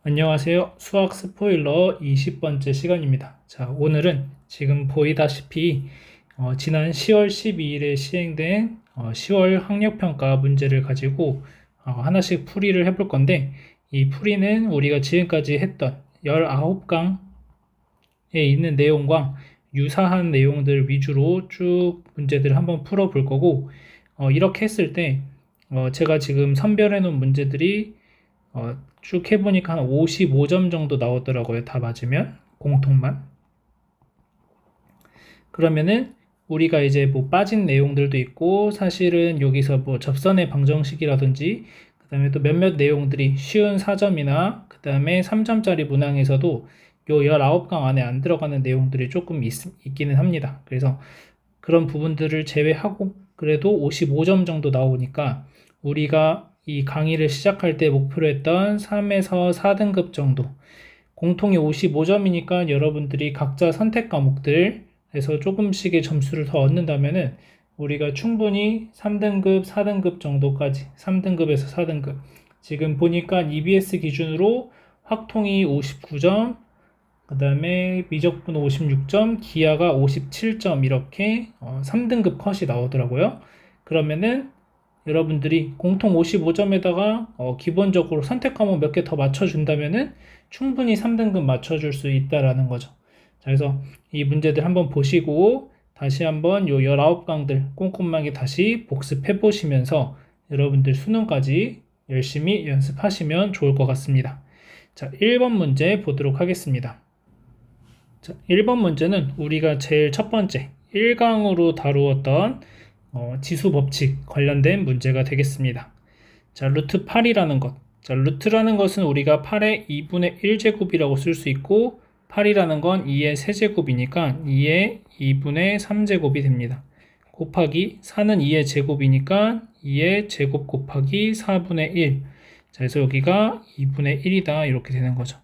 안녕하세요. 수학 스포일러 20번째 시간입니다. 자, 오늘은 지금 보이다시피 지난 10월 12일에 시행된 10월 학력평가 문제를 가지고 하나씩 풀이를 해볼 건데, 이 풀이는 우리가 지금까지 했던 19강에 있는 내용과 유사한 내용들 위주로 쭉 문제들을 한번 풀어볼 거고, 이렇게 했을 때 제가 지금 선별해 놓은 문제들이 쭉 해보니까 한 55점 정도 나오더라고요. 다 맞으면 공통만. 그러면은 우리가 이제 뭐 빠진 내용들도 있고, 사실은 여기서 뭐 접선의 방정식이라든지 그 다음에 또 몇몇 내용들이 쉬운 4점이나 그 다음에 3점짜리 문항에서도 요 19강 안에 안 들어가는 내용들이 조금 있기는 합니다. 그래서 그런 부분들을 제외하고 그래도 55점 정도 나오니까 우리가 이 강의를 시작할 때 목표로 했던 3에서 4등급 정도, 공통이 55점이니까 여러분들이 각자 선택 과목들에서 조금씩의 점수를 더 얻는다면은 우리가 충분히 3등급, 4등급 정도까지, 3등급에서 4등급, 지금 보니까 EBS 기준으로 확통이 59점, 그 다음에 미적분 56점, 기하가 57점 이렇게 3등급 컷이 나오더라고요. 그러면은 여러분들이 공통 55점에다가 기본적으로 선택 과목 몇 개 더 맞춰준다면은 충분히 3등급 맞춰줄 수 있다라는 거죠. 자, 그래서 이 문제들 한번 보시고 다시 한번 요 19강들 꼼꼼하게 다시 복습해 보시면서 여러분들 수능까지 열심히 연습하시면 좋을 것 같습니다. 자, 1번 문제 보도록 하겠습니다. 자, 1번 문제는 우리가 제일 첫 번째 1강으로 다루었던 지수 법칙 관련된 문제가 되겠습니다. 자, 루트 8이라는 것. 자, 루트라는 것은 우리가 8의 2분의 1제곱이라고 쓸 수 있고, 8이라는 건 2의 세제곱이니까 2의 2분의 3제곱이 됩니다. 곱하기 4는 2의 제곱이니까 2의 제곱 곱하기 4분의 1. 자, 그래서 여기가 2분의 1이다. 이렇게 되는 거죠.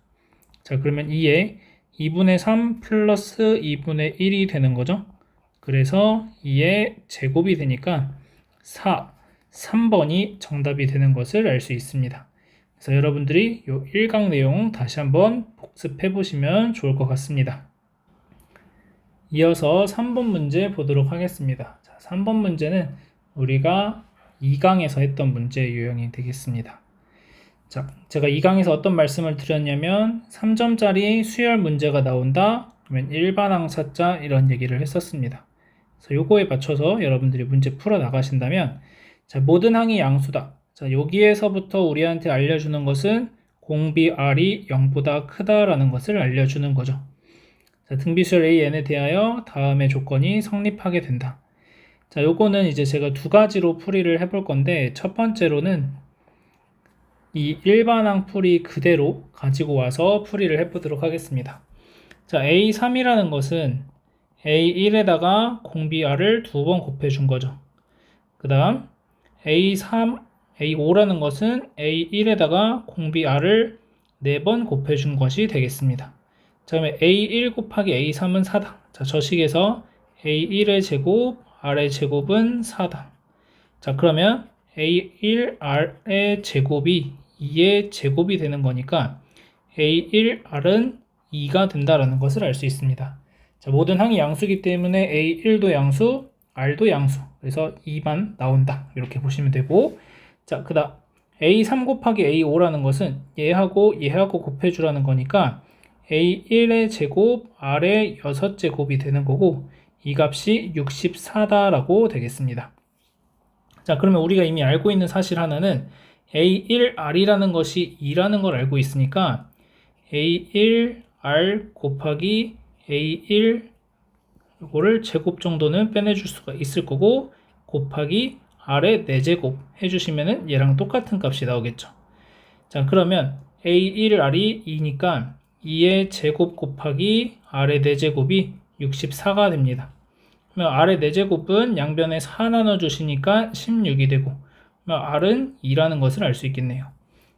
자, 그러면 2의 2분의 3 플러스 2분의 1이 되는 거죠. 그래서 2의 제곱이 되니까 3번이 정답이 되는 것을 알 수 있습니다. 그래서 여러분들이 이 1강 내용 다시 한번 복습해 보시면 좋을 것 같습니다. 이어서 3번 문제 보도록 하겠습니다. 자, 3번 문제는 우리가 2강에서 했던 문제 유형이 되겠습니다. 자, 제가 2강에서 어떤 말씀을 드렸냐면 3점짜리 수열 문제가 나온다, 그러면 일반항사자 이런 얘기를 했었습니다. 그래서 요거에 맞춰서 여러분들이 문제 풀어 나가신다면, 자, 모든 항이 양수다. 자, 여기에서부터 우리한테 알려주는 것은 공비 R이 0보다 크다라는 것을 알려주는 거죠. 자, 등비수열 AN에 대하여 다음의 조건이 성립하게 된다. 자, 요거는 이제 제가 두 가지로 풀이를 해볼 건데, 첫 번째로는 이 일반항 풀이 그대로 가지고 와서 풀이를 해보도록 하겠습니다. 자, A3이라는 것은 A1에다가 공비 R을 두 번 곱해준 거죠. 그 다음 A5라는 것은 A1에다가 공비 R을 4번 곱해준 것이 되겠습니다. 자, 그러면 A1 곱하기 A3은 4다. 자, 저 식에서 A1의 제곱, R의 제곱은 4다. 자, 그러면 A1R의 제곱이 2의 제곱이 되는 거니까 A1R은 2가 된다라는 것을 알 수 있습니다. 자, 모든 항이 양수이기 때문에 A1도 양수, R도 양수. 그래서 2만 나온다. 이렇게 보시면 되고, 자, 그 다음 A3 곱하기 A5라는 것은 얘하고 곱해주라는 거니까 A1의 제곱, R의 6제곱이 되는 거고, 이 값이 64다라고 되겠습니다. 자, 그러면 우리가 이미 알고 있는 사실 하나는 A1R이라는 것이 2라는 걸 알고 있으니까 A1R 곱하기 A1 이거를 제곱 정도는 빼내줄 수가 있을 거고, 곱하기 R의 4제곱 해주시면은 얘랑 똑같은 값이 나오겠죠. 자, 그러면 A1R이 2니까 2의 제곱 곱하기 R의 4제곱이 64가 됩니다. 그러면 R의 4제곱은 양변에 4 나눠주시니까 16이 되고, 그러면 R은 2라는 것을 알 수 있겠네요.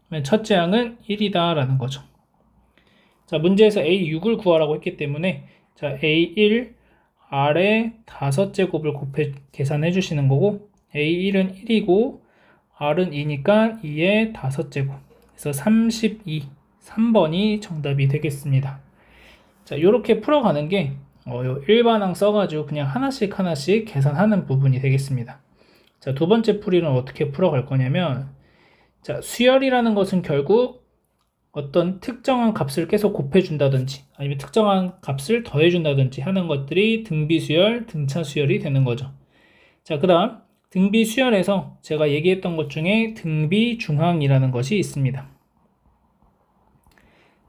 그러면 첫째 항은 1이다 라는 거죠. 자, 문제에서 A6을 구하라고 했기 때문에, 자, A1 R의 5제곱을 곱해 계산해 주시는 거고, A1은 1이고 R은 2니까 2의 5제곱, 그래서 32 3번이 정답이 되겠습니다. 자, 이렇게 풀어가는 게 일반항 써가지고 그냥 하나씩 하나씩 계산하는 부분이 되겠습니다. 자, 두 번째 풀이는 어떻게 풀어갈 거냐면, 자, 수열이라는 것은 결국 어떤 특정한 값을 계속 곱해준다든지 아니면 특정한 값을 더해준다든지 하는 것들이 등비수열, 등차수열이 되는 거죠. 자, 그 다음 등비수열에서 제가 얘기했던 것 중에 등비중항이라는 것이 있습니다.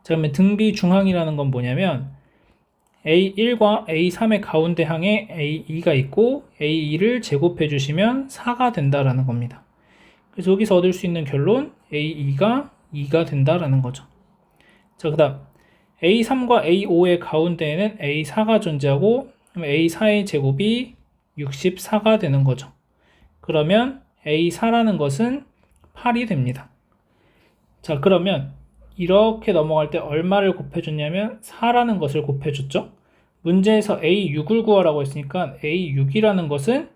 자, 그러면 등비중항이라는 건 뭐냐면 A1과 A3의 가운데 항에 A2가 있고 A2를 제곱해 주시면 4가 된다라는 겁니다. 그래서 여기서 얻을 수 있는 결론 A2가 2가 된다라는 거죠. 자, 그 다음 A3과 A5의 가운데에는 A4가 존재하고 A4의 제곱이 64가 되는 거죠. 그러면 A4라는 것은 8이 됩니다. 자, 그러면 이렇게 넘어갈 때 얼마를 곱해줬냐면 4라는 것을 곱해줬죠. 문제에서 A6을 구하라고 했으니까 A6이라는 것은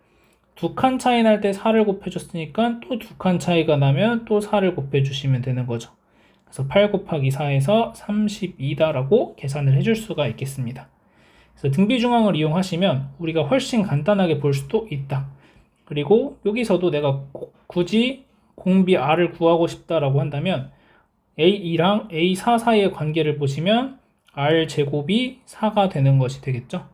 두 칸 차이 날 때 4를 곱해줬으니까 또 두 칸 차이가 나면 또 4를 곱해주시면 되는 거죠. 그래서 8 곱하기 4에서 32다라고 계산을 해줄 수가 있겠습니다. 그래서 등비중항을 이용하시면 우리가 훨씬 간단하게 볼 수도 있다. 그리고 여기서도 내가 굳이 공비 R을 구하고 싶다라고 한다면 A2랑 A4 사이의 관계를 보시면 R 제곱이 4가 되는 것이 되겠죠.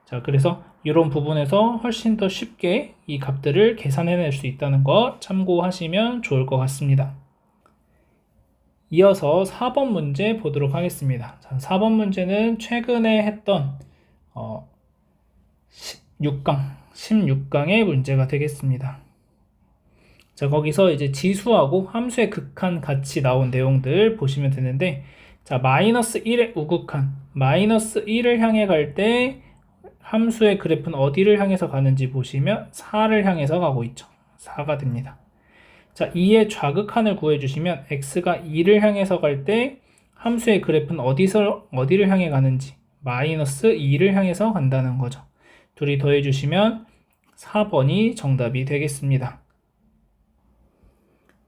자, 그래서 이런 부분에서 훨씬 더 쉽게 이 값들을 계산해낼 수 있다는 거 참고하시면 좋을 것 같습니다. 이어서 4번 문제 보도록 하겠습니다. 자, 4번 문제는 최근에 했던 16강의 문제가 되겠습니다. 자, 거기서 이제 지수하고 함수의 극한 같이 나온 내용들 보시면 되는데, 자, 마이너스 1의 우극한, 마이너스 1을 향해 갈 때 함수의 그래프는 어디를 향해서 가는지 보시면 4를 향해서 가고 있죠. 4가 됩니다. 자, 2의 좌극한을 구해주시면 x가 2를 향해서 갈 때 함수의 그래프는 어디를 향해 가는지 마이너스 2를 향해서 간다는 거죠. 둘이 더해주시면 4번이 정답이 되겠습니다.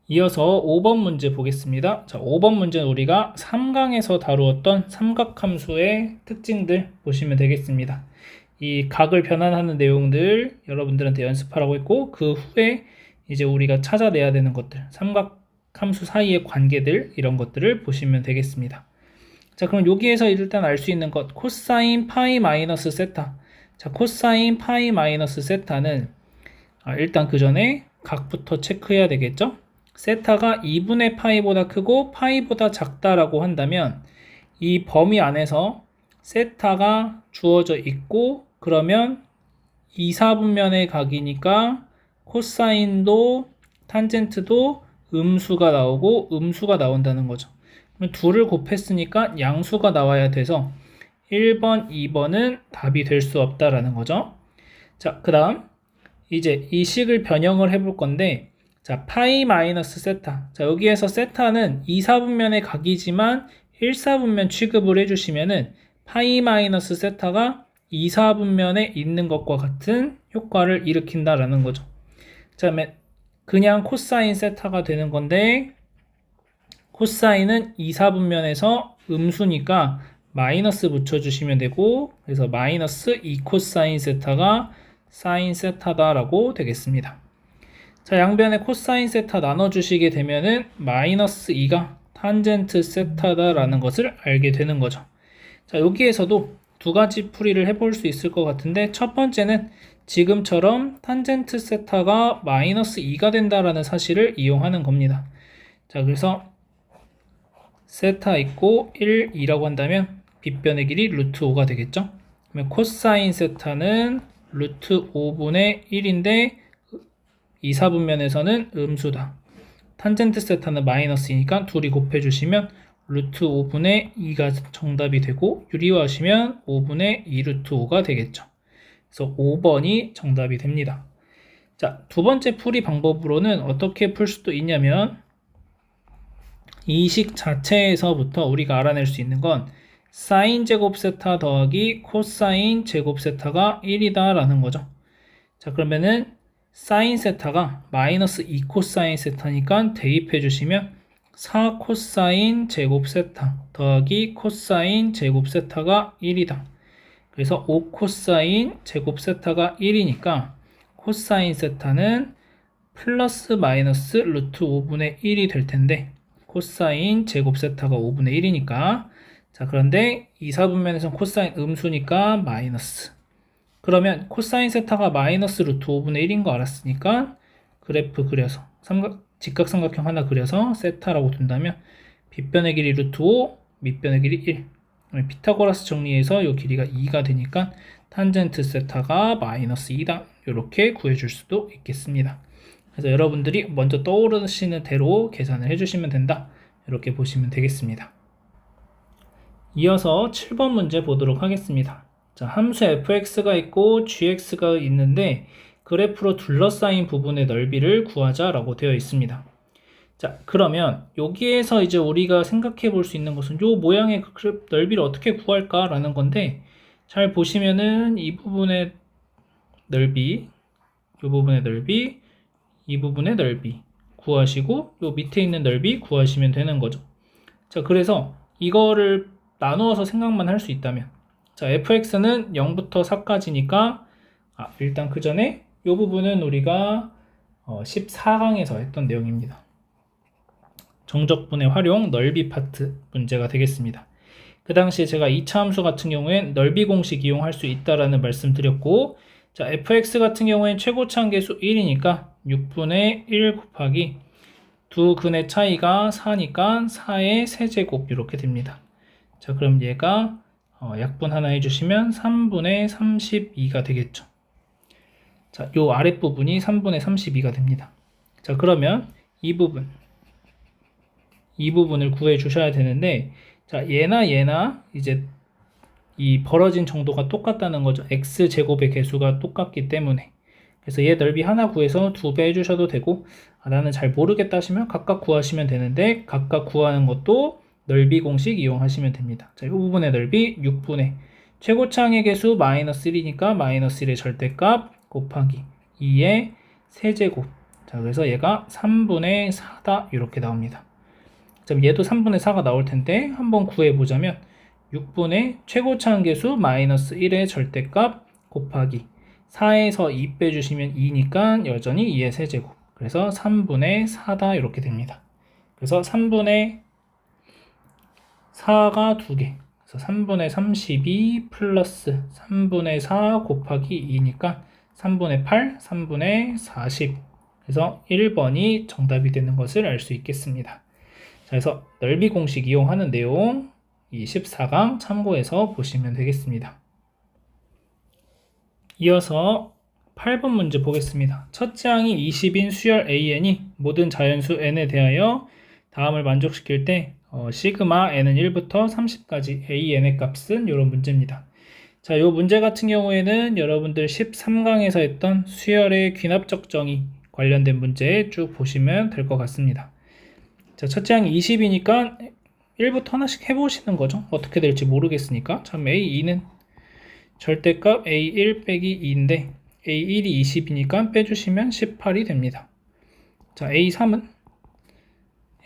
이어서 5번 문제 보겠습니다. 자, 5번 문제는 우리가 3강에서 다루었던 삼각함수의 특징들 보시면 되겠습니다. 이 각을 변환하는 내용들 여러분들한테 연습하라고 했고, 그 후에 이제 우리가 찾아내야 되는 것들, 삼각함수 사이의 관계들, 이런 것들을 보시면 되겠습니다. 자, 그럼 여기에서 일단 알 수 있는 것, 코사인 파이 마이너스 세타. 자, 코사인 파이 마이너스 세타는 일단 그 전에 각부터 체크해야 되겠죠? 세타가 2분의 파이보다 크고 파이보다 작다라고 한다면 이 범위 안에서 세타가 주어져 있고, 그러면 2, 4분면의 각이니까 코사인도 탄젠트도 음수가 나오고 음수가 나온다는 거죠. 그럼 둘을 곱했으니까 양수가 나와야 돼서 1번, 2번은 답이 될 수 없다라는 거죠. 자, 그 다음 이제 이 식을 변형을 해볼 건데, 자, 파이 마이너스 세타. 자, 여기에서 세타는 2, 4분면의 각이지만 1, 4분면 취급을 해주시면은 파이 마이너스 세타가 2, 4분면에 있는 것과 같은 효과를 일으킨다라는 거죠. 자, 그냥 코사인 세타가 되는 건데, 코사인은 2, 4분면에서 음수니까 마이너스 붙여주시면 되고, 그래서 마이너스 2 코사인 세타가 사인 세타다라고 되겠습니다. 자, 양변에 코사인 세타 나눠주시게 되면은 마이너스 2가 탄젠트 세타다라는 것을 알게 되는 거죠. 자, 여기에서도 두 가지 풀이를 해볼 수 있을 것 같은데, 첫 번째는 지금처럼 탄젠트 세타가 마이너스 2가 된다라는 사실을 이용하는 겁니다. 자, 그래서 세타 있고 1, 2라고 한다면 빗변의 길이 루트 5가 되겠죠. 그러면 코사인 세타는 루트 5분의 1인데 2, 4분면에서는 음수다. 탄젠트 세타는 마이너스이니까 둘이 곱해주시면 루트 5분의 2가 정답이 되고, 유리화하시면 5분의 2 루트 5가 되겠죠. 그래서 5번이 정답이 됩니다. 자, 두 번째 풀이 방법으로는 어떻게 풀 수도 있냐면, 이 식 자체에서부터 우리가 알아낼 수 있는 건 사인 제곱 세타 더하기 코사인 제곱 세타가 1이다 라는 거죠. 자, 그러면은 사인 세타가 마이너스 2 코사인 세타니까 대입해 주시면 4 코사인 제곱 세타 더하기 코사인 제곱 세타가 1이다. 그래서 5 코사인 제곱 세타가 1이니까 코사인 세타는 플러스 마이너스 루트 5분의 1이 될 텐데 코사인 제곱 세타가 5분의 1이니까 자 그런데 이사분면에서는 코사인 음수니까 마이너스. 그러면 코사인 세타가 마이너스 루트 5분의 1인 거 알았으니까 그래프 그려서 직각삼각형 하나 그려서 세타라고 둔다면 빗변의 길이 루트 5, 밑변의 길이 1. 피타고라스 정리해서 이 길이가 2가 되니까 탄젠트 세타가 마이너스 2다. 이렇게 구해줄 수도 있겠습니다. 그래서 여러분들이 먼저 떠오르시는 대로 계산을 해주시면 된다. 이렇게 보시면 되겠습니다. 이어서 7번 문제 보도록 하겠습니다. 자, 함수 fx가 있고 gx가 있는데 그래프로 둘러싸인 부분의 넓이를 구하자라고 되어 있습니다. 자, 그러면 여기에서 이제 우리가 생각해 볼 수 있는 것은 이 모양의 그래프 넓이를 어떻게 구할까라는 건데 잘 보시면은 이 부분의 넓이, 이 부분의 넓이, 이 부분의 넓이 구하시고 요 밑에 있는 넓이 구하시면 되는 거죠. 자, 그래서 이거를 나누어서 생각만 할 수 있다면 자, fx는 0부터 4까지니까 일단 그 전에 이 부분은 우리가 14강에서 했던 내용입니다. 정적분의 활용 넓이 파트 문제가 되겠습니다. 그 당시에 제가 2차 함수 같은 경우엔 넓이 공식 이용할 수 있다라는 말씀 드렸고 자, fx 같은 경우엔 최고차 한계수 1이니까 6분의 1 곱하기 두 근의 차이가 4니까 4의 세제곱 이렇게 됩니다. 자, 그럼 얘가 약분 하나 해주시면 3분의 32가 되겠죠. 자, 요 아랫부분이 3분의 32가 됩니다. 자, 그러면 이 부분을 구해 주셔야 되는데 자, 얘나 이제 이 벌어진 정도가 똑같다는 거죠. x제곱의 개수가 똑같기 때문에. 그래서 얘 넓이 하나 구해서 2배 해주셔도 되고 나는 잘 모르겠다 하시면 각각 구하시면 되는데 각각 구하는 것도 넓이 공식 이용하시면 됩니다. 자, 이 부분의 넓이 6분의 최고차항의 개수 마이너스 1이니까 마이너스 1의 절대값 곱하기 2의 세제곱. 자, 그래서 얘가 3분의 4다 이렇게 나옵니다. 그럼 얘도 3분의 4가 나올 텐데 한번 구해보자면 6분의 최고차항 계수 마이너스 1의 절대값 곱하기 4에서 2 빼주시면 2니까 여전히 2의 세제곱. 그래서 3분의 4다 이렇게 됩니다. 그래서 3분의 4가 2개. 그래서 3분의 32 플러스 3분의 4 곱하기 2니까 3분의 8, 3분의 40. 그래서 1번이 정답이 되는 것을 알 수 있겠습니다. 자, 그래서 넓이 공식 이용하는 내용 이 14강 참고해서 보시면 되겠습니다. 이어서 8번 문제 보겠습니다. 첫째 항이 20인 수열 AN이 모든 자연수 N에 대하여 다음을 만족시킬 때 시그마 N은 1부터 30까지 AN의 값은 이런 문제입니다. 자, 이 문제 같은 경우에는 여러분들 13강에서 했던 수열의 귀납적 정의 관련된 문제 쭉 보시면 될 것 같습니다. 자, 첫째 항이 20이니까 1부터 하나씩 해보시는 거죠. 어떻게 될지 모르겠으니까. 참 A2는 절대값 A1 빼기 2인데 A1이 20이니까 빼주시면 18이 됩니다. 자, A3은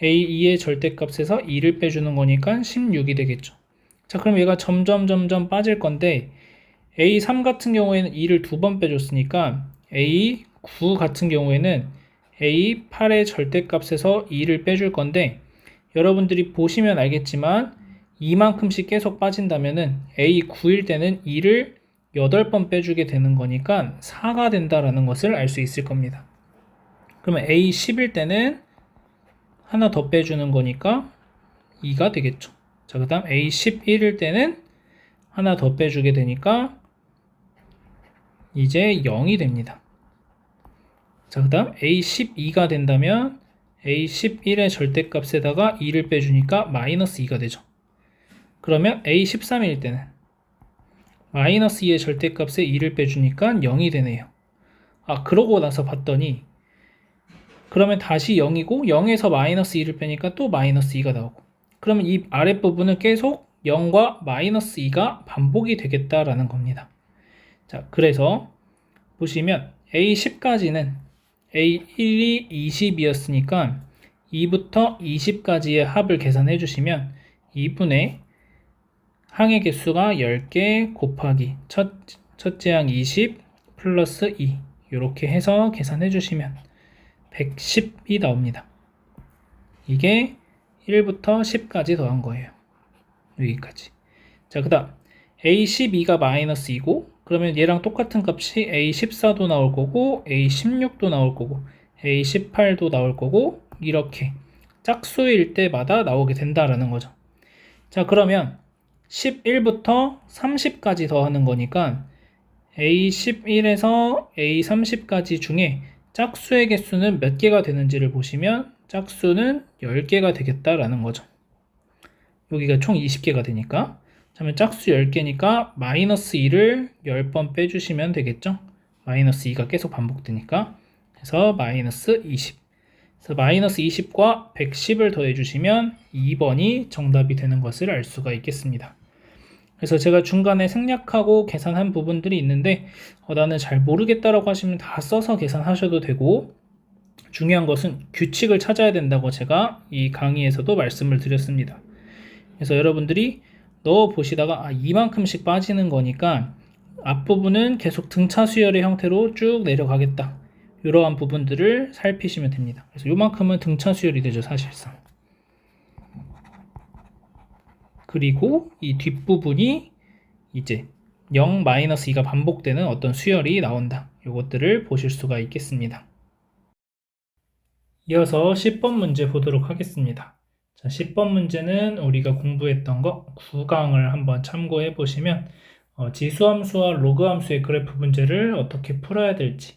A2의 절대값에서 2를 빼주는 거니까 16이 되겠죠. 자, 그럼 얘가 점점 빠질 건데 A3 같은 경우에는 2를 2번 빼줬으니까 A9 같은 경우에는 A8의 절대값에서 2를 빼줄 건데 여러분들이 보시면 알겠지만 이만큼씩 계속 빠진다면은 A9일 때는 2를 8번 빼주게 되는 거니까 4가 된다라는 것을 알 수 있을 겁니다. 그러면 A10일 때는 하나 더 빼주는 거니까 2가 되겠죠. 자, 그 다음 A11일 때는 하나 더 빼주게 되니까 이제 0이 됩니다. 자, 그 다음 A12가 된다면 A11의 절대값에다가 2를 빼주니까 마이너스 2가 되죠. 그러면 A13일 때는 마이너스 2의 절대값에 2를 빼주니까 0이 되네요. 그러고 나서 봤더니 그러면 다시 0이고 0에서 마이너스 2를 빼니까 또 마이너스 2가 나오고 그러면 이 아랫부분은 계속 0과 마이너스 2가 반복이 되겠다라는 겁니다. 자, 그래서 보시면 A10까지는 A1이 20이었으니까 2부터 20까지의 합을 계산해 주시면 2분의 항의 개수가 10개 곱하기 첫째 항 20 플러스 2 이렇게 해서 계산해 주시면 110이 나옵니다. 이게 1부터 10까지 더한 거예요. 여기까지. 자, 그 다음 A12가 마이너스 2고 그러면 얘랑 똑같은 값이 A14도 나올 거고 A16도 나올 거고 A18도 나올 거고 이렇게 짝수일 때마다 나오게 된다라는 거죠. 자, 그러면 11부터 30까지 더하는 거니까 A11에서 A30까지 중에 짝수의 개수는 몇 개가 되는지를 보시면 짝수는 10개가 되겠다라는 거죠. 여기가 총 20개가 되니까 그러면 짝수 10개니까 마이너스 2를 10번 빼주시면 되겠죠. 마이너스 2가 계속 반복되니까 그래서 마이너스 20 그래서 마이너스 20과 110을 더해주시면 2번이 정답이 되는 것을 알 수가 있겠습니다. 그래서 제가 중간에 생략하고 계산한 부분들이 있는데 나는 잘 모르겠다라고 하시면 다 써서 계산하셔도 되고 중요한 것은 규칙을 찾아야 된다고 제가 이 강의에서도 말씀을 드렸습니다. 그래서 여러분들이 넣어 보시다가 이만큼씩 빠지는 거니까 앞부분은 계속 등차 수열의 형태로 쭉 내려가겠다. 이러한 부분들을 살피시면 됩니다. 그래서 요만큼은 등차 수열이 되죠, 사실상. 그리고 이 뒷부분이 이제 0-2가 반복되는 어떤 수열이 나온다. 이것들을 보실 수가 있겠습니다. 이어서 10번 문제 보도록 하겠습니다. 자, 10번 문제는 우리가 공부했던 거 9강을 한번 참고해 보시면 지수함수와 로그함수의 그래프 문제를 어떻게 풀어야 될지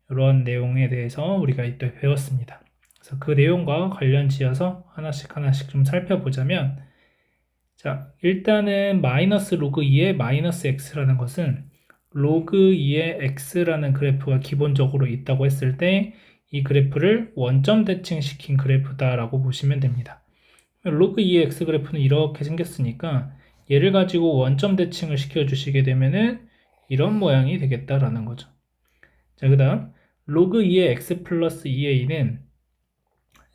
이런 내용에 대해서 우리가 이때 배웠습니다. 그래서 그 내용과 관련 지어서 하나씩 좀 살펴보자면 자, 일단은 마이너스 로그 2의 마이너스 x라는 것은 로그 2의 x라는 그래프가 기본적으로 있다고 했을 때 이 그래프를 원점 대칭시킨 그래프다라고 보시면 됩니다. 로그 2의 x 그래프는 이렇게 생겼으니까 얘를 가지고 원점 대칭을 시켜주시게 되면은 이런 모양이 되겠다라는 거죠. 자, 그 다음 로그 2의 x 플러스 2a는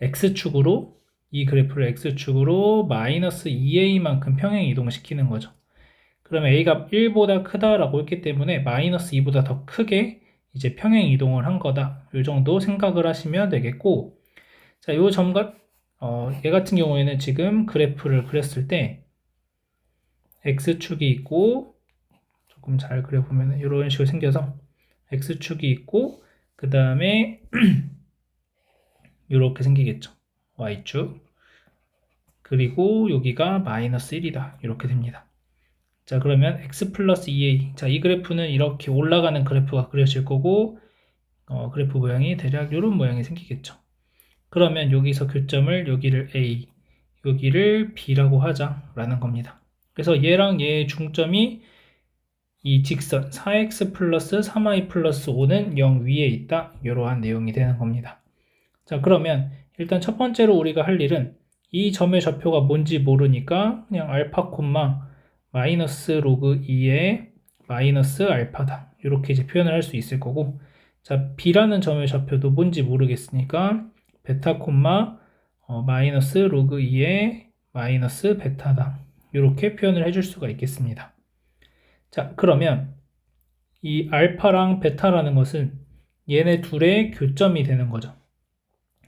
x축으로 이 그래프를 x축으로 마이너스 2a만큼 평행 이동시키는 거죠. 그러면 a가 1보다 크다라고 했기 때문에 마이너스 2보다 더 크게 이제 평행 이동을 한 거다. 이 정도 생각을 하시면 되겠고, 자, 요 점과 얘 같은 경우에는 지금 그래프를 그렸을 때 x축이 있고 조금 잘 그려보면 이런 식으로 생겨서 x축이 있고 그 다음에 이렇게 생기겠죠. y축 그리고 여기가 마이너스 1이다. 이렇게 됩니다. 자, 그러면 x 플러스 2a. 자, 이 그래프는 이렇게 올라가는 그래프가 그려질 거고 그래프 모양이 대략 이런 모양이 생기겠죠. 그러면 여기서 교점을 여기를 a, 여기를 b라고 하자라는 겁니다. 그래서 얘랑 얘의 중점이 이 직선 4x 플러스 3y 플러스 5는 0 위에 있다. 이러한 내용이 되는 겁니다. 자, 그러면 일단 첫 번째로 우리가 할 일은 이 점의 좌표가 뭔지 모르니까 그냥 알파 콤마 마이너스 로그 2의 마이너스 알파다. 이렇게 이제 표현을 할 수 있을 거고, 자, b라는 점의 좌표도 뭔지 모르겠으니까 베타 콤마 마이너스 로그 2의 마이너스 베타다. 이렇게 표현을 해줄 수가 있겠습니다. 자, 그러면 이 알파랑 베타라는 것은 얘네 둘의 교점이 되는 거죠.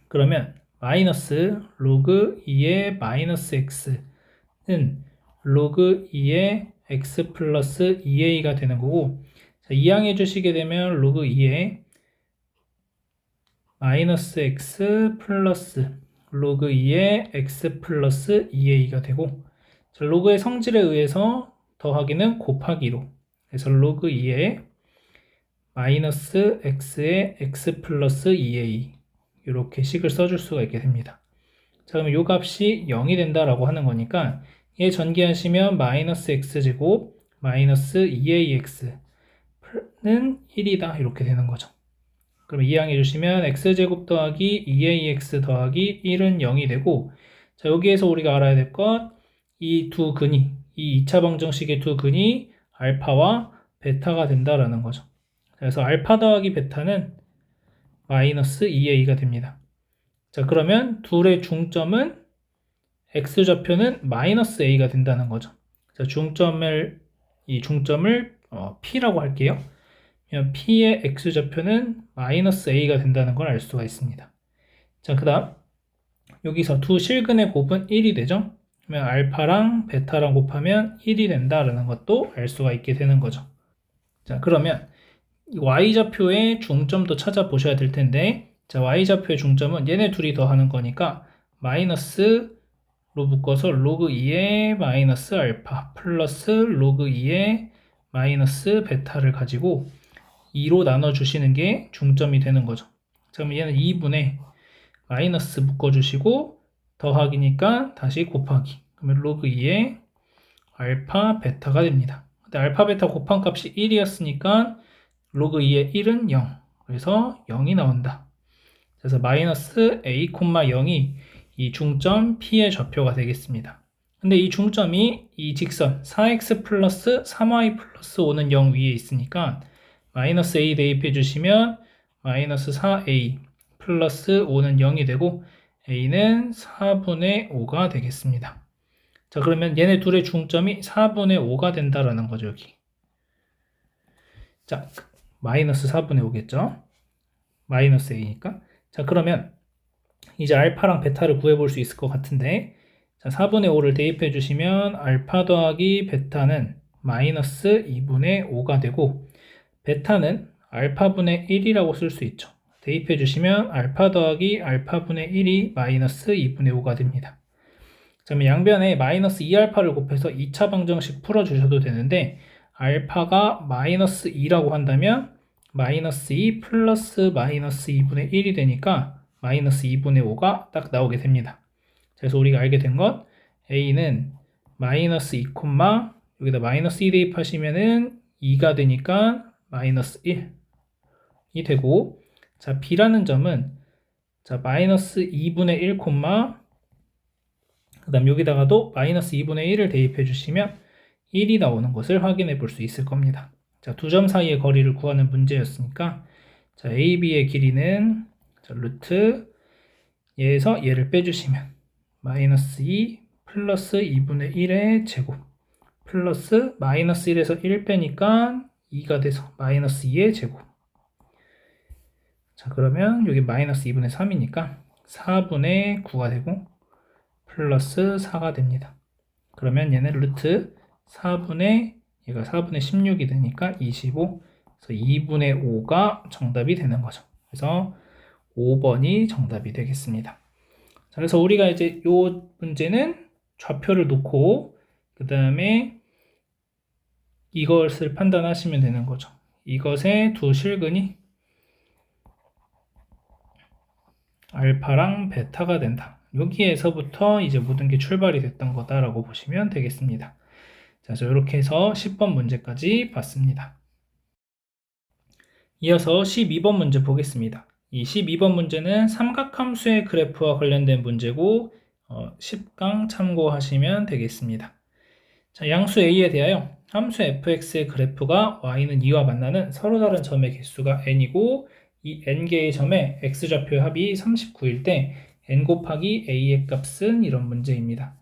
그러면 마이너스 로그 2의 마이너스 x는 로그 2의 x 플러스 2a가 되는 거고, 자, 이항해 주시게 되면 로그 2의 마이너스 x 플러스 로그 2의 x 플러스 2a가 되고, 자, 로그의 성질에 의해서 더하기는 곱하기로, 그래서 로그 2의 마이너스 x의 x 플러스 2a 이렇게 식을 써줄 수가 있게 됩니다. 자, 그러면 이 값이 0이 된다라고 하는 거니까 얘 전개하시면 마이너스 x제곱 마이너스 2ax는 1이다 이렇게 되는 거죠. 그러면 이항해 주시면 x제곱 더하기 2ax 더하기 1은 0이 되고, 자, 여기에서 우리가 알아야 될 것, 이 두 근이, 이 2차 방정식의 두 근이 알파와 베타가 된다라는 거죠. 그래서 알파 더하기 베타는 마이너스 2a가 됩니다. 자, 그러면 둘의 중점은 x좌표는 마이너스 a가 된다는 거죠. 자, 이 중점을 p라고 할게요. 그러면 p의 x좌표는 마이너스 a가 된다는 걸 알 수가 있습니다. 자, 그 다음 여기서 두 실근의 곱은 1이 되죠. 그러면 알파랑 베타랑 곱하면 1이 된다라는 것도 알 수가 있게 되는 거죠. 자, 그러면 y좌표의 중점도 찾아보셔야 될 텐데, 자, y좌표의 중점은 얘네 둘이 더하는 거니까 마이너스로 묶어서 로그 2의 마이너스 알파 플러스 로그 2의 마이너스 베타를 가지고 2로 나눠주시는 게 중점이 되는 거죠. 자, 그럼 얘는 2분의 마이너스 묶어주시고 더하기니까 다시 곱하기. 그러면 로그 2의 알파 베타가 됩니다. 근데 알파 베타 곱한 값이 1이었으니까 로그 2의 1은 0. 그래서 0이 나온다. 그래서 마이너스 a, 0이 이 중점 P의 좌표가 되겠습니다. 근데 이 중점이 이 직선 4x 플러스 3y 플러스 5는 0 위에 있으니까 마이너스 a 대입해 주시면 마이너스 4a 플러스 5는 0이 되고 a는 4분의 5가 되겠습니다. 자, 그러면 얘네 둘의 중점이 4분의 5가 된다라는 거죠, 여기. 자, 마이너스 4분의 5겠죠? 마이너스 a니까. 자, 그러면 이제 알파랑 베타를 구해볼 수 있을 것 같은데, 자, 4분의 5를 대입해 주시면 알파 더하기 베타는 마이너스 2분의 5가 되고, 베타는 알파분의 1이라고 쓸 수 있죠. 대입해 주시면 알파 더하기 알파분의 1이 마이너스 2분의 5가 됩니다. 자, 그러면 양변에 마이너스 2알파를 곱해서 2차 방정식 풀어주셔도 되는데, 알파가 마이너스 2라고 한다면 마이너스 2 플러스 마이너스 2분의 1이 되니까 마이너스 2분의 5가 딱 나오게 됩니다. 그래서 우리가 알게 된 것 a는 마이너스 2, 여기다 마이너스 2 대입하시면은 2가 되니까 마이너스 1이 되고, 자, b라는 점은 자 마이너스 2분의 1, 그 다음 여기다가도 마이너스 2분의 1을 대입해 주시면 1이 나오는 것을 확인해 볼 수 있을 겁니다. 자, 두 점 사이의 거리를 구하는 문제였으니까, 자, AB의 길이는 자, 루트 얘에서 얘를 빼주시면 마이너스 2 플러스 2분의 1의 제곱 플러스 마이너스 1에서 1 빼니까 2가 돼서 마이너스 2의 제곱. 자, 그러면 여기 마이너스 2분의 3이니까 4분의 9가 되고 플러스 4가 됩니다. 그러면 얘는 루트 4분의 얘가 4분의 16이 되니까 25. 그래서 2분의 5가 정답이 되는 거죠. 그래서 5번이 정답이 되겠습니다. 자, 그래서 우리가 이제 이 문제는 좌표를 놓고 그 다음에 이것을 판단하시면 되는 거죠. 이것의 두 실근이 알파랑 베타가 된다. 여기에서부터 이제 모든 게 출발이 됐던 거다라고 보시면 되겠습니다. 자, 그래서 이렇게 해서 10번 문제까지 봤습니다. 이어서 12번 문제 보겠습니다. 이 12번 문제는 삼각함수의 그래프와 관련된 문제고 10강 참고하시면 되겠습니다. 자, 양수 A에 대하여 함수 fx의 그래프가 y는 2와 만나는 서로 다른 점의 개수가 n이고 이 n개의 점의 x좌표의 합이 39일 때 n 곱하기 a의 값은 이런 문제입니다.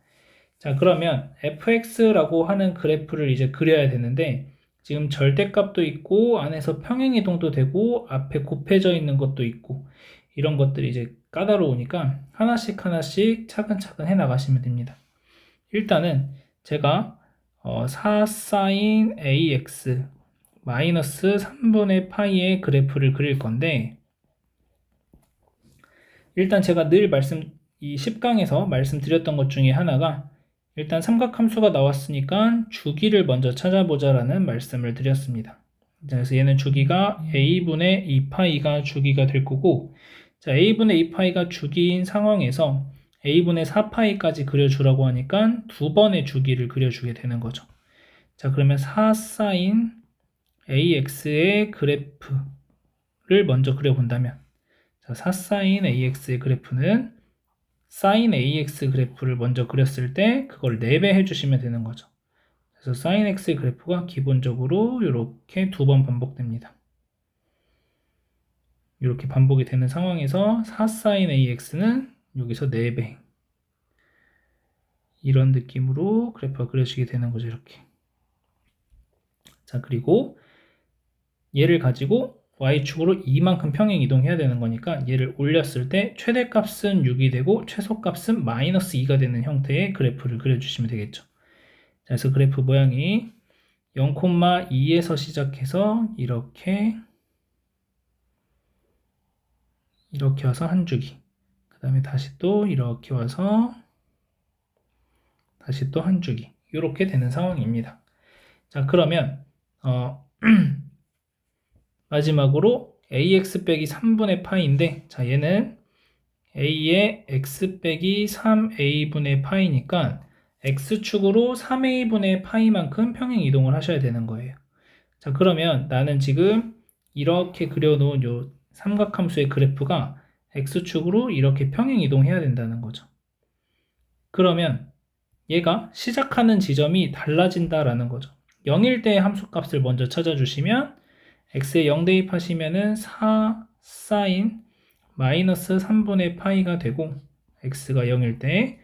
자, 그러면 fx라고 하는 그래프를 이제 그려야 되는데 지금 절대값도 있고 안에서 평행이동도 되고 앞에 곱해져 있는 것도 있고 이런 것들이 이제 까다로우니까 하나씩 차근차근 해 나가시면 됩니다. 일단은 제가 4sin ax 마이너스 3분의 파이의 그래프를 그릴 건데 일단 제가 늘 이 10강에서 말씀드렸던 것 중에 하나가 일단 삼각함수가 나왔으니까 주기를 먼저 찾아보자 라는 말씀을 드렸습니다. 그래서 얘는 주기가 a분의 2파이가 주기가 될 거고 자, a분의 2파이가 주기인 상황에서 a분의 4파이까지 그려주라고 하니까 두 번의 주기를 그려주게 되는 거죠. 자, 그러면 4sin ax의 그래프를 먼저 그려본다면 자, 4sin ax의 그래프는 sin ax 그래프를 먼저 그렸을 때 그걸 4배 해주시면 되는 거죠. 그래서 sin x의 그래프가 기본적으로 이렇게 두 번 반복됩니다. 이렇게 반복이 되는 상황에서 4sin AX는 여기서 4배. 이런 느낌으로 그래프가 그려지게 되는 거죠, 이렇게. 자, 그리고 얘를 가지고 y축으로 이만큼 평행 이동해야 되는 거니까 얘를 올렸을 때 최대값은 6이 되고 최소값은 마이너스 2가 되는 형태의 그래프를 그려주시면 되겠죠. 자, 그래서 그래프 모양이 0,2에서 시작해서 이렇게 와서 한 주기, 그 다음에 다시 또 이렇게 와서 다시 또 한 주기, 이렇게 되는 상황입니다. 자, 그러면 마지막으로 ax 빼기 3분의 파이인데, 자, 얘는 a의 x 빼기 3a분의 파이니까 x축으로 3a분의 파이만큼 평행 이동을 하셔야 되는 거예요. 자, 그러면 나는 지금 이렇게 그려놓은 요 삼각함수의 그래프가 x축으로 이렇게 평행 이동해야 된다는 거죠. 그러면 얘가 시작하는 지점이 달라진다라는 거죠. 0일 때 함수값을 먼저 찾아주시면 x에 0 대입하시면은 4 sin 마이너스 3분의 파이가 되고 x가 0일 때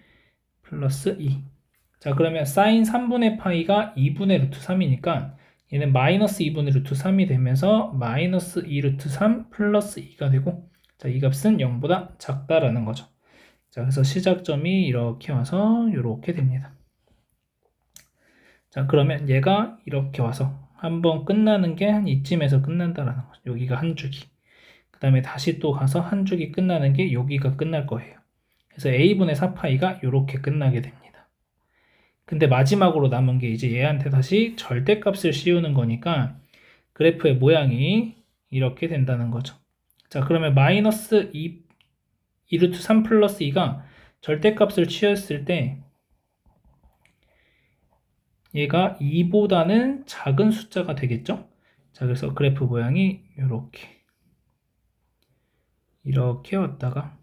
플러스 2. 자, 그러면 sin 3분의 파이가 2분의 루트 3이니까 얘는 마이너스 2분의 루트 3이 되면서 마이너스 2 루트 3 플러스 2가 되고, 자, 이 값은 0보다 작다라는 거죠. 자, 그래서 시작점이 이렇게 와서 이렇게 됩니다. 자, 그러면 얘가 이렇게 와서 한번 끝나는 게 한 이쯤에서 끝난다라는 거죠. 여기가 한 주기. 그 다음에 다시 또 가서 한 주기 끝나는 게 여기가 끝날 거예요. 그래서 a분의 4파이가 이렇게 끝나게 됩니다. 근데 마지막으로 남은 게 이제 얘한테 다시 절대값을 씌우는 거니까 그래프의 모양이 이렇게 된다는 거죠. 자, 그러면 마이너스 2루트 3 플러스 2가 절대값을 취했을 때 얘가 2보다는 작은 숫자가 되겠죠? 자, 그래서 그래프 모양이 이렇게 왔다가,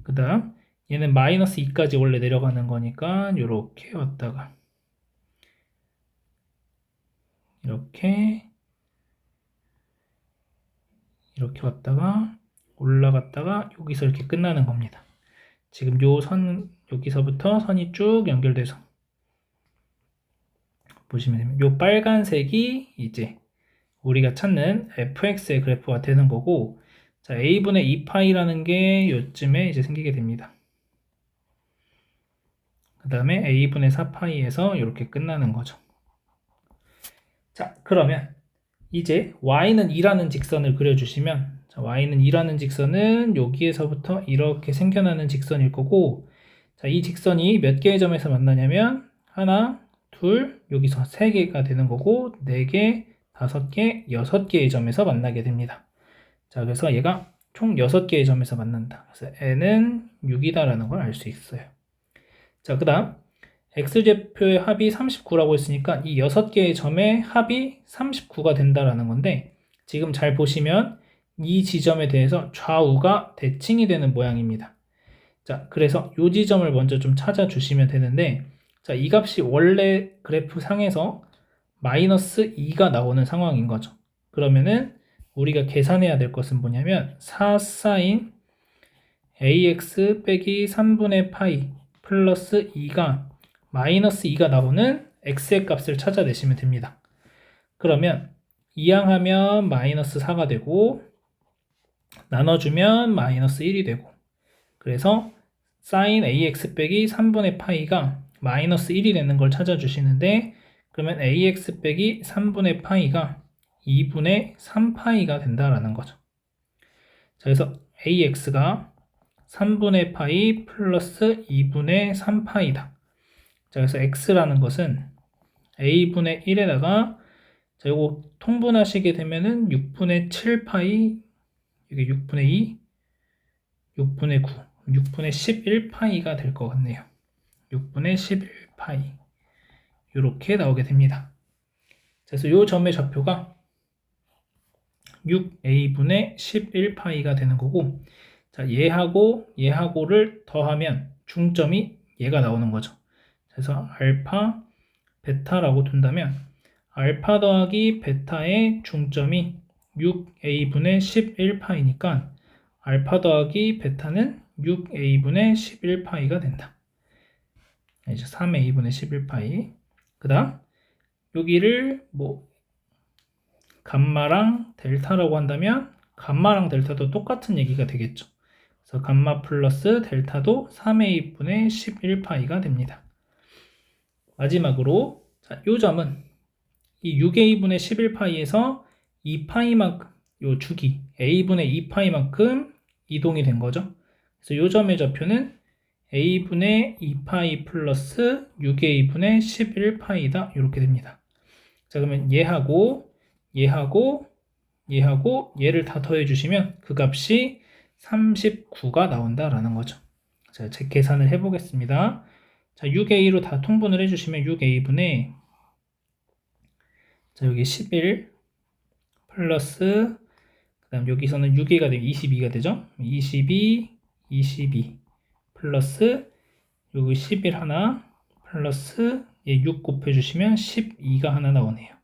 그 다음 얘는 마이너스 2까지 원래 내려가는 거니까 이렇게 왔다가 이렇게 왔다가 올라갔다가 여기서 이렇게 끝나는 겁니다. 지금 요 선, 여기서부터 선이 쭉 연결돼서 보시면 됩니다. 요 빨간색이 이제 우리가 찾는 fx의 그래프가 되는 거고, 자, a분의 2파이라는 게 요쯤에 이제 생기게 됩니다. 그 다음에 a분의 4파이에서 이렇게 끝나는 거죠. 자, 그러면 이제 y는 2라는 직선을 그려주시면, 자, y는 2라는 직선은 여기에서부터 이렇게 생겨나는 직선일 거고, 자, 이 직선이 몇 개의 점에서 만나냐면 하나, 둘, 여기서 3개가 되는 거고 4개, 5개, 6개의 점에서 만나게 됩니다. 자, 그래서 얘가 총 6개의 점에서 만난다. 그래서 n은 6이다라는 걸 알 수 있어요. 자, 그 다음 x좌표의 합이 39라고 했으니까 이 6개의 점의 합이 39가 된다라는 건데, 지금 잘 보시면 이 지점에 대해서 좌우가 대칭이 되는 모양입니다. 자, 그래서 이 지점을 먼저 좀 찾아주시면 되는데, 자, 이 값이 원래 그래프 상에서 마이너스 2가 나오는 상황인 거죠. 그러면은 우리가 계산해야 될 것은 뭐냐면 4 sin ax 빼기 3분의 파이 플러스 2가 마이너스 2가 나오는 x의 값을 찾아내시면 됩니다. 그러면 이항하면 마이너스 4가 되고 나눠주면 마이너스 1이 되고, 그래서 sin ax 빼기 3분의 파이가 마이너스 1이 되는 걸 찾아주시는데, 그러면 ax 빼기 3분의 파이가 2분의 3파이가 된다라는 거죠. 자, 그래서 ax가 3분의 파이 플러스 2분의 3파이다. 자, 그래서 x라는 것은 a분의 1에다가, 자, 요거 통분하시게 되면은 6분의 7파이, 이게 6분의 2, 6분의 9, 6분의 11파이가 될 것 같네요. 6분의 11파이. 이렇게 나오게 됩니다. 그래서 이 점의 좌표가 6a분의 11파이가 되는 거고, 자, 얘하고를 더하면 중점이 얘가 나오는 거죠. 그래서 알파, 베타라고 둔다면 알파 더하기 베타의 중점이 6a분의 11파이니까 알파 더하기 베타는 6a분의 11파이가 된다. 이제 3a분의 11파이. 그 다음 여기를 뭐 감마랑 델타라고 한다면 감마랑 델타도 똑같은 얘기가 되겠죠. 그래서 감마 플러스 델타도 3a분의 11파이가 됩니다. 마지막으로 자, 요 점은 이 6a분의 11파이에서 2파이만큼 요 주기 a분의 2파이만큼 이동이 된 거죠. 그래서 요 점의 좌표는 a분의 2파이 플러스 6a분의 11파이다. 이렇게 됩니다. 자, 그러면 얘하고 얘를 다 더해주시면 그 값이 39가 나온다라는 거죠. 자, 제 계산을 해보겠습니다. 자, 6a로 다 통분을 해주시면 6a분의 자, 여기 11 플러스 그 다음 여기서는 6a가 되면 22가 되죠. 22 플러스 여기 11 하나 플러스 얘 6 곱해주시면 12가 하나 나오네요.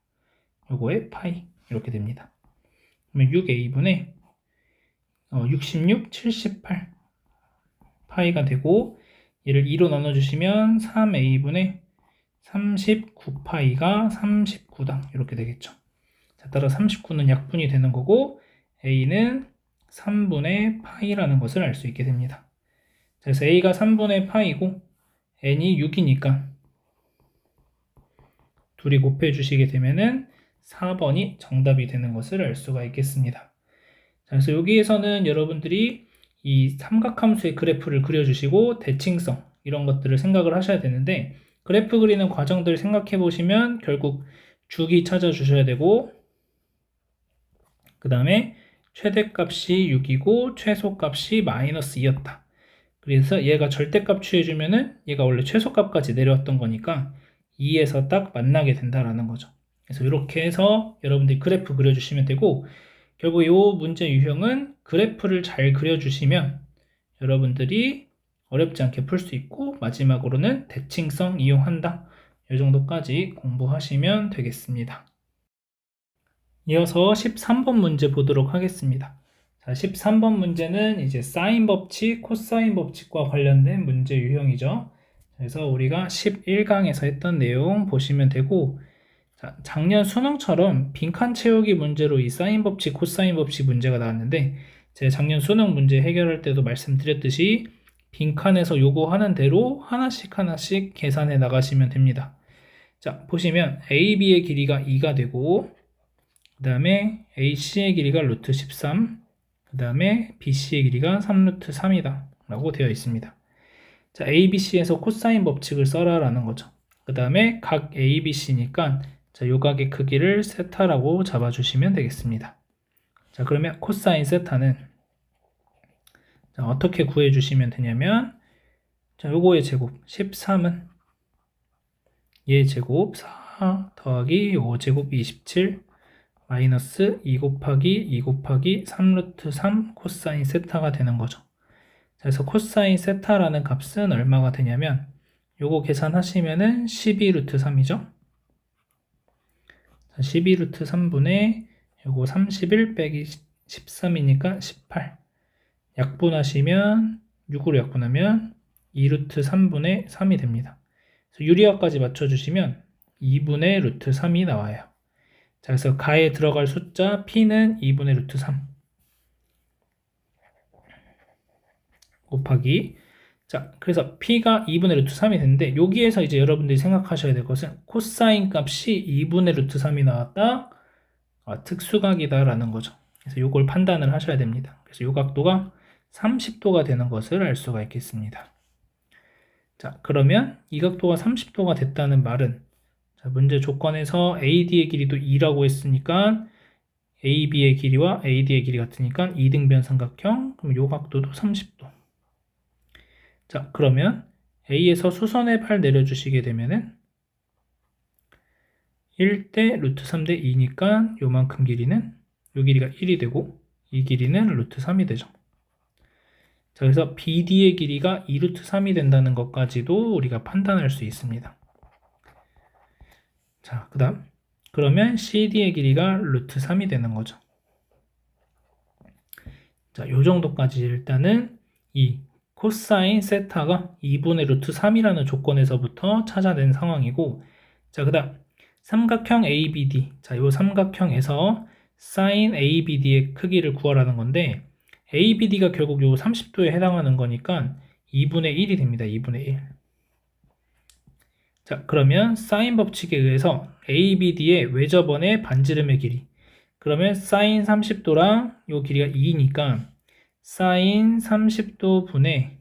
요거의 파이 이렇게 됩니다. 그러면 6a분의 66, 78 파이가 되고 얘를 2로 나눠주시면 3a분의 39파이가 39다 이렇게 되겠죠. 자, 따라 39는 약분이 되는 거고 a는 3분의 파이라는 것을 알 수 있게 됩니다. 자, 그래서 a가 3분의 파이고 n이 6이니까 둘이 곱해주시게 되면은 4번이 정답이 되는 것을 알 수가 있겠습니다. 자, 그래서 여기에서는 여러분들이 이 삼각함수의 그래프를 그려주시고 대칭성 이런 것들을 생각을 하셔야 되는데 그래프 그리는 과정들 생각해 보시면 결국 주기 찾아주셔야 되고 그 다음에 최대값이 6이고 최소값이 마이너스 2였다. 그래서 얘가 절대값 취해주면은 얘가 원래 최소값까지 내려왔던 거니까 2에서 딱 만나게 된다라는 거죠. 그래서 이렇게 해서 여러분들이 그래프 그려주시면 되고 결국 이 문제 유형은 그래프를 잘 그려주시면 여러분들이 어렵지 않게 풀 수 있고 마지막으로는 대칭성 이용한다. 이 정도까지 공부하시면 되겠습니다. 이어서 13번 문제 보도록 하겠습니다. 자, 13번 문제는 이제 사인 법칙, 코사인 법칙과 관련된 문제 유형이죠. 그래서 우리가 11강에서 했던 내용 보시면 되고 자, 작년 수능처럼 빈칸 채우기 문제로 이 사인 법칙, 코사인 법칙 문제가 나왔는데 제가 작년 수능 문제 해결할 때도 말씀드렸듯이 빈칸에서 요거 하는 대로 하나씩 계산해 나가시면 됩니다. 자, 보시면 AB의 길이가 2가 되고 그 다음에 AC의 길이가 루트 13 그 다음에 BC의 길이가 3루트 3이다 라고 되어 있습니다. 자, ABC에서 코사인 법칙을 써라 라는 거죠. 그 다음에 각 ABC니까 자, 요 각의 크기를 세타라고 잡아주시면 되겠습니다. 자, 그러면 코사인 세타는 자, 어떻게 구해주시면 되냐면 자, 요거의 제곱 13은 얘 제곱 4 더하기 요 제곱 27 마이너스 2 곱하기 3루트 3 코사인 세타가 되는 거죠. 그래서 코사인 세타라는 값은 얼마가 되냐면 요거 계산하시면은 12루트 3이죠. 12루트 3분의 요거 31 빼기 13이니까 18 약분하시면 6으로 약분하면 2루트 3분의 3이 됩니다. 그래서 유리화까지 맞춰주시면 2분의 루트 3이 나와요. 자, 그래서 가에 들어갈 숫자 P는 2분의 루트 3 곱하기 자, 그래서 P가 2분의 루트 3이 되는데 여기에서 이제 여러분들이 생각하셔야 될 것은 코사인 값이 2분의 루트 3이 나왔다 특수각이다 라는 거죠. 그래서 이걸 판단을 하셔야 됩니다. 그래서 이 각도가 30도가 되는 것을 알 수가 있겠습니다. 자, 그러면 이 각도가 30도가 됐다는 말은 자, 문제 조건에서 AD의 길이도 2라고 했으니까 AB의 길이와 AD의 길이 같으니까 2등변 삼각형 그럼 이 각도도 30도. 자, 그러면 A에서 수선의 8 내려주시게 되면은 1대 루트 3대 2니까 요만큼 길이는 요 길이가 1이 되고 이 길이는 루트 3이 되죠. 자, 그래서 BD의 길이가 2루트 3이 된다는 것까지도 우리가 판단할 수 있습니다. 자, 그 다음 그러면 CD의 길이가 루트 3이 되는 거죠. 자, 요 정도까지 일단은 이 코사인 세타가 2분의 루트 3이라는 조건에서부터 찾아낸 상황이고, 자, 그 다음 삼각형 ABD. 자, 요 삼각형에서 사인 ABD의 크기를 구하라는 건데, ABD가 결국 요 30도에 해당하는 거니까 2분의 1이 됩니다. 2분의 1. 자, 그러면 사인 법칙에 의해서 ABD의 외접원의 반지름의 길이. 그러면 사인 30도랑 요 길이가 2니까 사인 30도 분의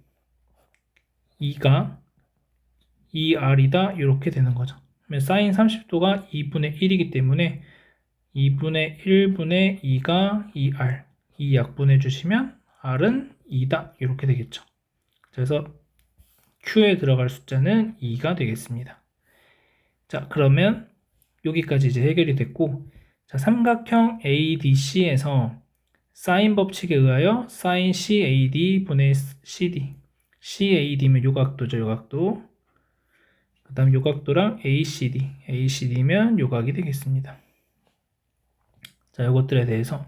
2가 2R이다. 이렇게 되는 거죠. 그러면 사인 30도가 2분의 1이기 때문에 2분의 1분의 2가 2R. 2 약분해 주시면 R은 2다. 이렇게 되겠죠. 그래서 Q에 들어갈 숫자는 2가 되겠습니다. 자, 그러면 여기까지 이제 해결이 됐고, 자, 삼각형 ADC에서 사인 법칙에 의하여 사인 CAD 분의 CD. CAD면 요각도죠, 요각도. 그 다음 요각도랑 ACD. ACD면 요각이 되겠습니다. 자, 요것들에 대해서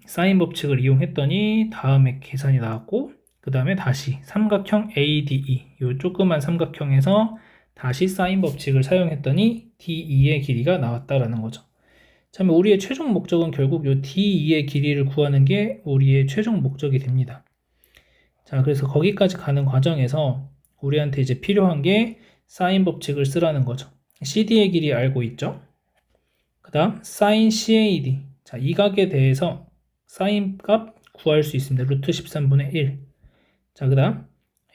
사인 법칙을 이용했더니 다음에 계산이 나왔고, 그 다음에 다시 삼각형 ADE, 요 조그만 삼각형에서 다시 사인 법칙을 사용했더니 DE의 길이가 나왔다라는 거죠. 자, 그러면 우리의 최종 목적은 결국 요 DE의 길이를 구하는 게 우리의 최종 목적이 됩니다. 자, 그래서 거기까지 가는 과정에서 우리한테 이제 필요한 게 사인 법칙을 쓰라는 거죠. CD의 길이 알고 있죠? 그 다음 사인 CAD. 자, 이 각에 대해서 사인 값 구할 수 있습니다. 루트 13분의 1. 자, 그 다음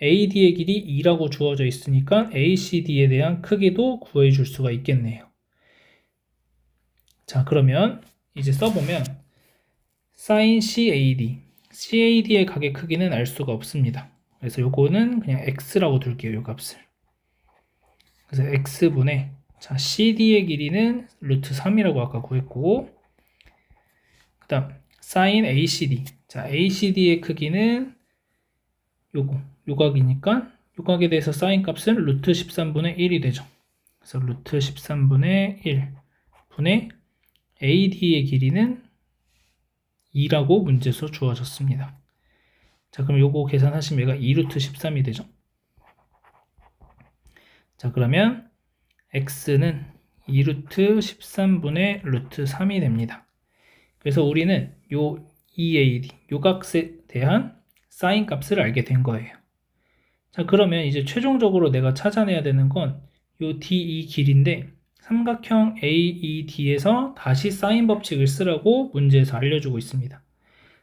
AD의 길이 2라고 주어져 있으니까 ACD에 대한 크기도 구해 줄 수가 있겠네요. 자, 그러면 이제 써보면 sin CAD, CAD의 각의 크기는 알 수가 없습니다. 그래서 요거는 그냥 x라고 둘게요. 요 값을. 그래서 x분의, 자, CD의 길이는 루트 3이라고 아까 구했고, 그 다음 sin ACD. 자, ACD의 크기는 요각이니까 요각에 대해서 사인 값은 루트 13분의 1이 되죠. 그래서 루트 13분의 1 분의 AD의 길이는 2라고 문제에서 주어졌습니다. 자, 그럼 요거 계산하시면 얘가 2루트 13이 되죠. 자, 그러면 x는 2루트 13분의 루트 3이 됩니다. 그래서 우리는 요 EAD, 요각에 대한 사인 값을 알게 된 거예요. 자, 그러면 이제 최종적으로 내가 찾아내야 되는 건 요 DE 길인데, 삼각형 AED에서 다시 사인 법칙을 쓰라고 문제에서 알려주고 있습니다.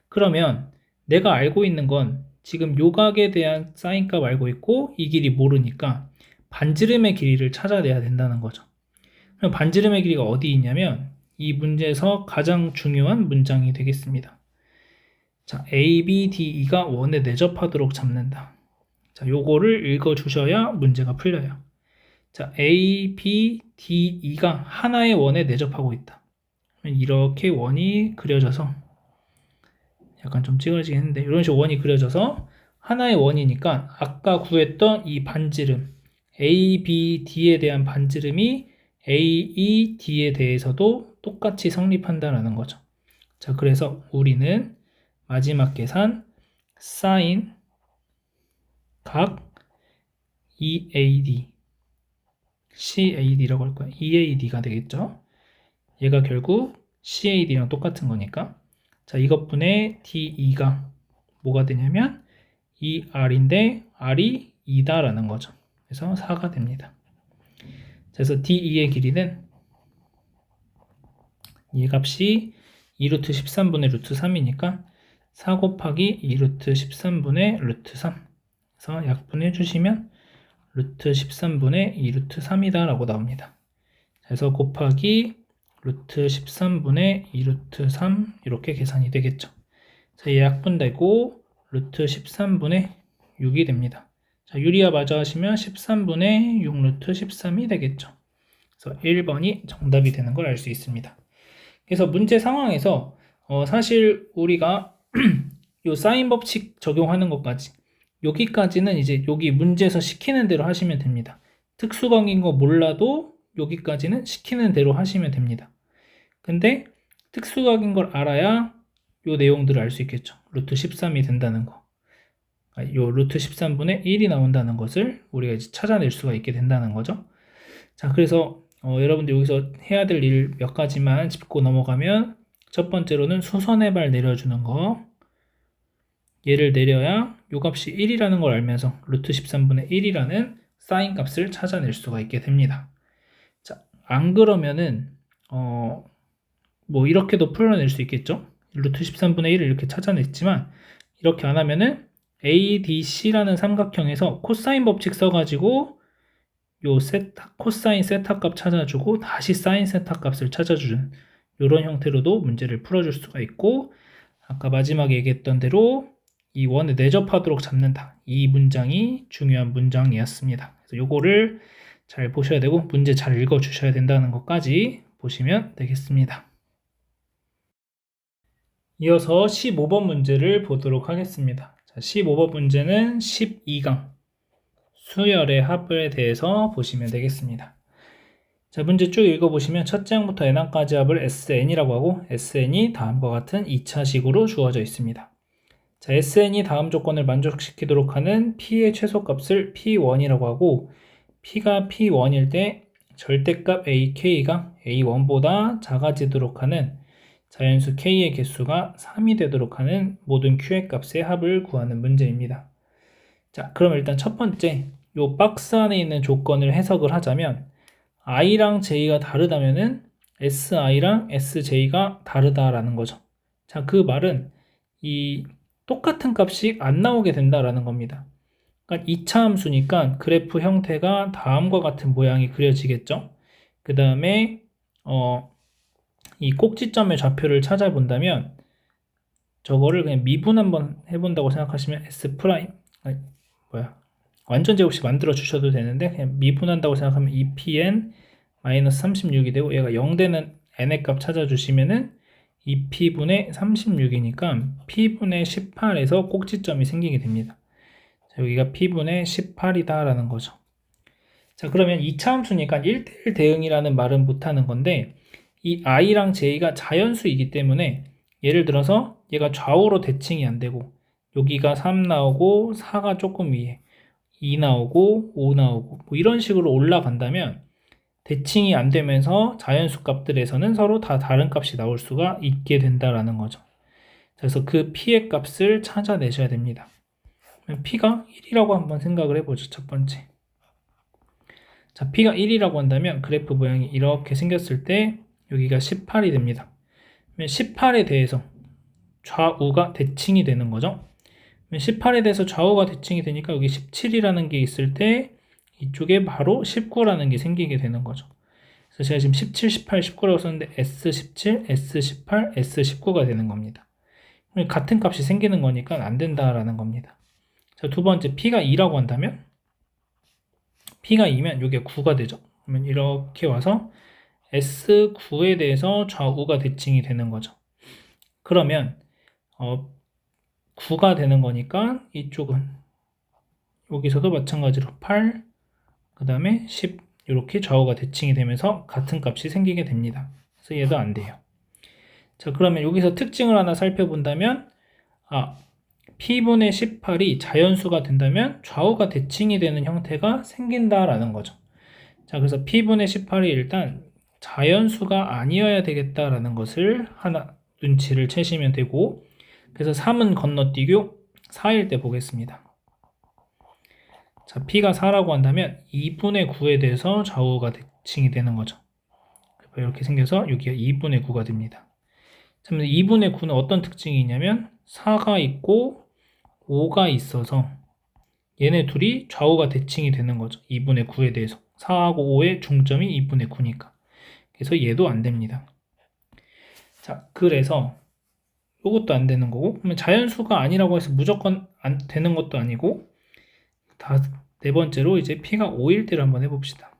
그러면 내가 알고 있는 건 지금 요각에 대한 사인 값 알고 있고 이 길이 모르니까 반지름의 길이를 찾아내야 된다는 거죠. 그럼 반지름의 길이가 어디 있냐면 이 문제에서 가장 중요한 문장이 되겠습니다. 자, ABDE가 원에 내접하도록 잡는다. 자, 요거를 읽어주셔야 문제가 풀려요. 자, ABDE가 하나의 원에 내접하고 있다. 이렇게 원이 그려져서, 약간 좀 찌그러지겠는데, 이런 식으로 원이 그려져서 하나의 원이니까 아까 구했던 이 반지름 ABD에 대한 반지름이 AED에 대해서도 똑같이 성립한다는 거죠. 자, 그래서 우리는 마지막 계산 사인 각 EAD, CAD라고 할 거야. EAD가 되겠죠. 얘가 결국 CAD랑 똑같은 거니까. 자, 이것분의 DE가 뭐가 되냐면 2R인데 R이 2다라는 거죠. 그래서 4가 됩니다. 그래서 DE의 길이는 이 값이 2루트 13분의 루트 3이니까 4 곱하기 2루트 13분의 루트 3. 그래서 약분해 주시면 루트 13분의 2루트 3이다 라고 나옵니다. 그래서 곱하기 루트 13분의 2루트 3 이렇게 계산이 되겠죠. 자, 얘 약분되고 루트 13분의 6이 됩니다. 자, 유리화 마저 하시면 13분의 6루트 13이 되겠죠. 그래서 1번이 정답이 되는 걸 알 수 있습니다. 그래서 문제 상황에서 사실 우리가 요 사인 법칙 적용하는 것까지 여기까지는 이제 여기 문제에서 시키는 대로 하시면 됩니다. 특수광인 거 몰라도 여기까지는 시키는 대로 하시면 됩니다. 근데 특수각인 걸 알아야 요 내용들을 알 수 있겠죠. 루트 13이 된다는 거. 요 루트 13분의 1이 나온다는 것을 우리가 이제 찾아낼 수가 있게 된다는 거죠. 자, 그래서 여러분들 여기서 해야 될 일 몇 가지만 짚고 넘어가면, 첫 번째로는 수선의 발 내려주는 거. 얘를 내려야 요 값이 1이라는 걸 알면서 루트 13분의 1이라는 사인 값을 찾아낼 수가 있게 됩니다. 자, 안 그러면은 뭐 이렇게도 풀어낼 수 있겠죠. 루트 13분의 1을 이렇게 찾아냈지만, 이렇게 안 하면은 ADC라는 삼각형에서 코사인 법칙 써가지고 요 코사인 세타 값 찾아주고 다시 사인 세타 값을 찾아주는 이런 형태로도 문제를 풀어줄 수가 있고, 아까 마지막에 얘기했던 대로 이 원에 내접하도록 잡는다, 이 문장이 중요한 문장이었습니다. 그래서 요거를 잘 보셔야 되고 문제 잘 읽어 주셔야 된다는 것까지 보시면 되겠습니다. 이어서 15번 문제를 보도록 하겠습니다. 자, 15번 문제는 12강 수열의 합에 대해서 보시면 되겠습니다. 자, 문제 쭉 읽어보시면 첫째 항부터 n항까지 합을 SN이라고 하고, SN이 다음과 같은 2차식으로 주어져 있습니다. 자, SN이 다음 조건을 만족시키도록 하는 P의 최소값을 P1이라고 하고, P가 P1일 때 절대값 AK가 A1보다 작아지도록 하는 자연수 K의 개수가 3이 되도록 하는 모든 Q의 값의 합을 구하는 문제입니다. 자, 그럼 일단 첫 번째, 요 박스 안에 있는 조건을 해석을 하자면, i랑 j가 다르다면은 si랑 sj가 다르다라는 거죠. 자, 그 말은 이 똑같은 값이 안 나오게 된다라는 겁니다. 그러니까 2차 함수니까 그래프 형태가 다음과 같은 모양이 그려지겠죠. 그 다음에 이 꼭지점의 좌표를 찾아본다면, 저거를 그냥 미분 한번 해본다고 생각하시면 s 프라임 완전 제곱식 만들어 주셔도 되는데, 그냥 미분한다고 생각하면 2pn 마이너스 36이 되고, 얘가 0되는 n의 값 찾아주시면은 2p분의 36이니까 p분의 18에서 꼭지점이 생기게 됩니다. 자, 여기가 p분의 18이다 라는 거죠. 자, 그러면 2차 함수니까 1대1 대응이라는 말은 못하는 건데, 이 i랑 j가 자연수이기 때문에, 예를 들어서 얘가 좌우로 대칭이 안 되고 여기가 3 나오고 4가 조금 위에 2 나오고 5 나오고 뭐 이런 식으로 올라간다면, 대칭이 안 되면서 자연수 값들에서는 서로 다 다른 값이 나올 수가 있게 된다라는 거죠. 그래서 그 p의 값을 찾아내셔야 됩니다. p가 1이라고 한번 생각을 해보죠. 첫 번째. 자, p가 1이라고 한다면 그래프 모양이 이렇게 생겼을 때 여기가 18이 됩니다. 18에 대해서 좌우가 대칭이 되는 거죠. 18에 대해서 좌우가 대칭이 되니까 여기 17이라는 게 있을 때 이쪽에 바로 19라는 게 생기게 되는 거죠. 그래서 제가 지금 17, 18, 19라고 썼는데 S17, S18, S19가 되는 겁니다. 같은 값이 생기는 거니까 안 된다라는 겁니다. 자, 두 번째, P가 2라고 한다면, P가 2면 이게 9가 되죠. 그러면 이렇게 와서 S9에 대해서 좌우가 대칭이 되는 거죠. 그러면 9가 되는 거니까 이쪽은 여기서도 마찬가지로 8, 그 다음에 10 이렇게 좌우가 대칭이 되면서 같은 값이 생기게 됩니다. 그래서 얘도 안 돼요. 자, 그러면 여기서 특징을 하나 살펴본다면, P분의 18이 자연수가 된다면 좌우가 대칭이 되는 형태가 생긴다라는 거죠. 자, 그래서 P분의 18이 일단 자연수가 아니어야 되겠다라는 것을 하나 눈치를 채시면 되고, 그래서 3은 건너뛰고 4일 때 보겠습니다. 자, P가 4라고 한다면 2분의 9에 대해서 좌우가 대칭이 되는 거죠. 이렇게 생겨서 여기가 2분의 9가 됩니다. 자, 2분의 9는 어떤 특징이 있냐면 4가 있고 5가 있어서 얘네 둘이 좌우가 대칭이 되는 거죠. 2분의 9에 대해서. 4하고 5의 중점이 2분의 9니까. 그래서 얘도 안 됩니다. 자, 그래서 이것도 안 되는 거고, 그러면 자연수가 아니라고 해서 무조건 안 되는 것도 아니고, 네 번째로 이제 P가 5일 때를 한번 해봅시다.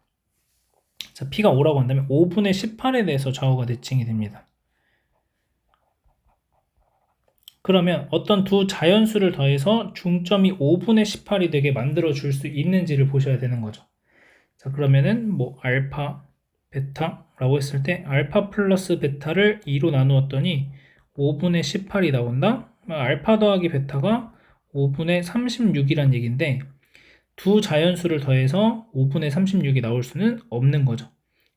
자, P가 5라고 한다면 5분의 18에 대해서 좌우가 대칭이 됩니다. 그러면 어떤 두 자연수를 더해서 중점이 5분의 18이 되게 만들어 줄 수 있는지를 보셔야 되는 거죠. 자, 그러면은 뭐 알파, 베타라고 했을 때 알파 플러스 베타를 2로 나누었더니 5분의 18이 나온다? 알파 더하기 베타가 5분의 36이란 얘기인데 두 자연수를 더해서 5분의 36이 나올 수는 없는 거죠.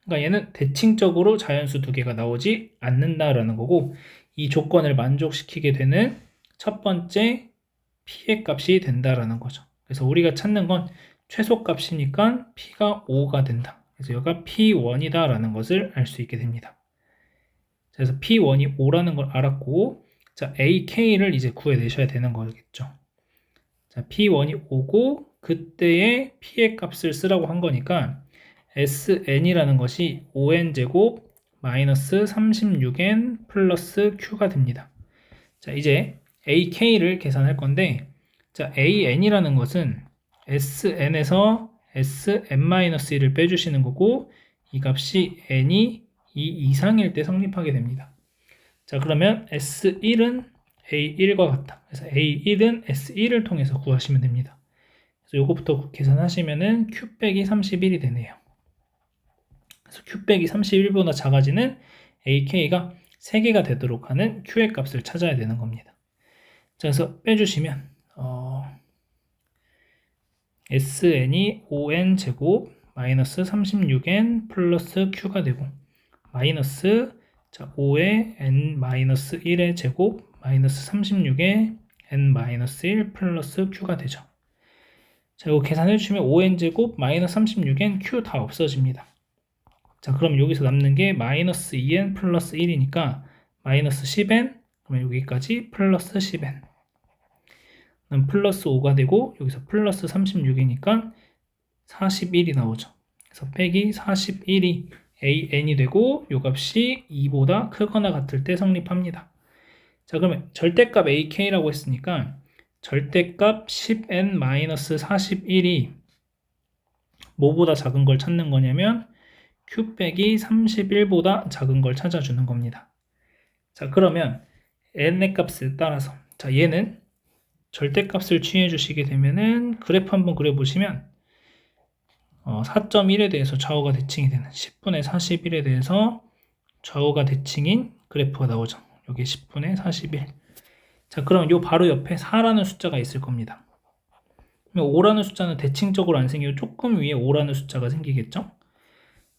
그러니까 얘는 대칭적으로 자연수 두 개가 나오지 않는다라는 거고 이 조건을 만족시키게 되는 첫 번째 p의 값이 된다라는 거죠. 그래서 우리가 찾는 건 최소값이니까 p가 5가 된다. 그래서 여기가 p1이다 라는 것을 알 수 있게 됩니다. 그래서 p1이 5라는 걸 알았고 자 ak를 이제 구해내셔야 되는 거겠죠. 자 p1이 5고 그때의 p의 값을 쓰라고 한 거니까 sn이라는 것이 5n제곱 마이너스 36n 플러스 q가 됩니다. 자 이제 ak를 계산할 건데 자 an이라는 것은 sn에서 sn-1을 빼주시는 거고 이 값이 n이 2 이상일 때 성립하게 됩니다. 자 그러면 S1은 A1과 같다. 그래서 A1은 S1을 통해서 구하시면 됩니다. 그래서 이거부터 계산하시면은 Q 빼기 31이 되네요. 그래서 Q 빼기 31보다 작아지는 AK가 3개가 되도록 하는 Q의 값을 찾아야 되는 겁니다. 자, 그래서 빼주시면 SN이 5N 제곱 마이너스 36N 플러스 Q가 되고 마이너스 자 5의 N-1의 제곱 마이너스 36의 N-1 플러스 Q가 되죠. 자, 이거 계산해 주시면 5N 제곱 마이너스 36N Q 다 없어집니다. 자, 그럼 여기서 남는 게 마이너스 2N 플러스 1이니까 마이너스 10N 그러면 여기까지 플러스 10N 그럼 플러스 5가 되고 여기서 플러스 36이니까 41이 나오죠. 그래서 빼기 41이 AN이 되고 요 값이 2보다 크거나 같을 때 성립합니다. 자 그러면 절대값 AK라고 했으니까 절대값 10N-41이 뭐보다 작은 걸 찾는 거냐면 Q 빼기 31보다 작은 걸 찾아주는 겁니다. 자 그러면 N의 값을 따라서 자 얘는 절대값을 취해 주시게 되면은 그래프 한번 그려보시면 4.1에 대해서 좌우가 대칭이 되는 10분의 41에 대해서 좌우가 대칭인 그래프가 나오죠. 여기 10분의 41. 자, 그럼 요 바로 옆에 4라는 숫자가 있을 겁니다. 그러면 5라는 숫자는 대칭적으로 안 생기고 조금 위에 5라는 숫자가 생기겠죠?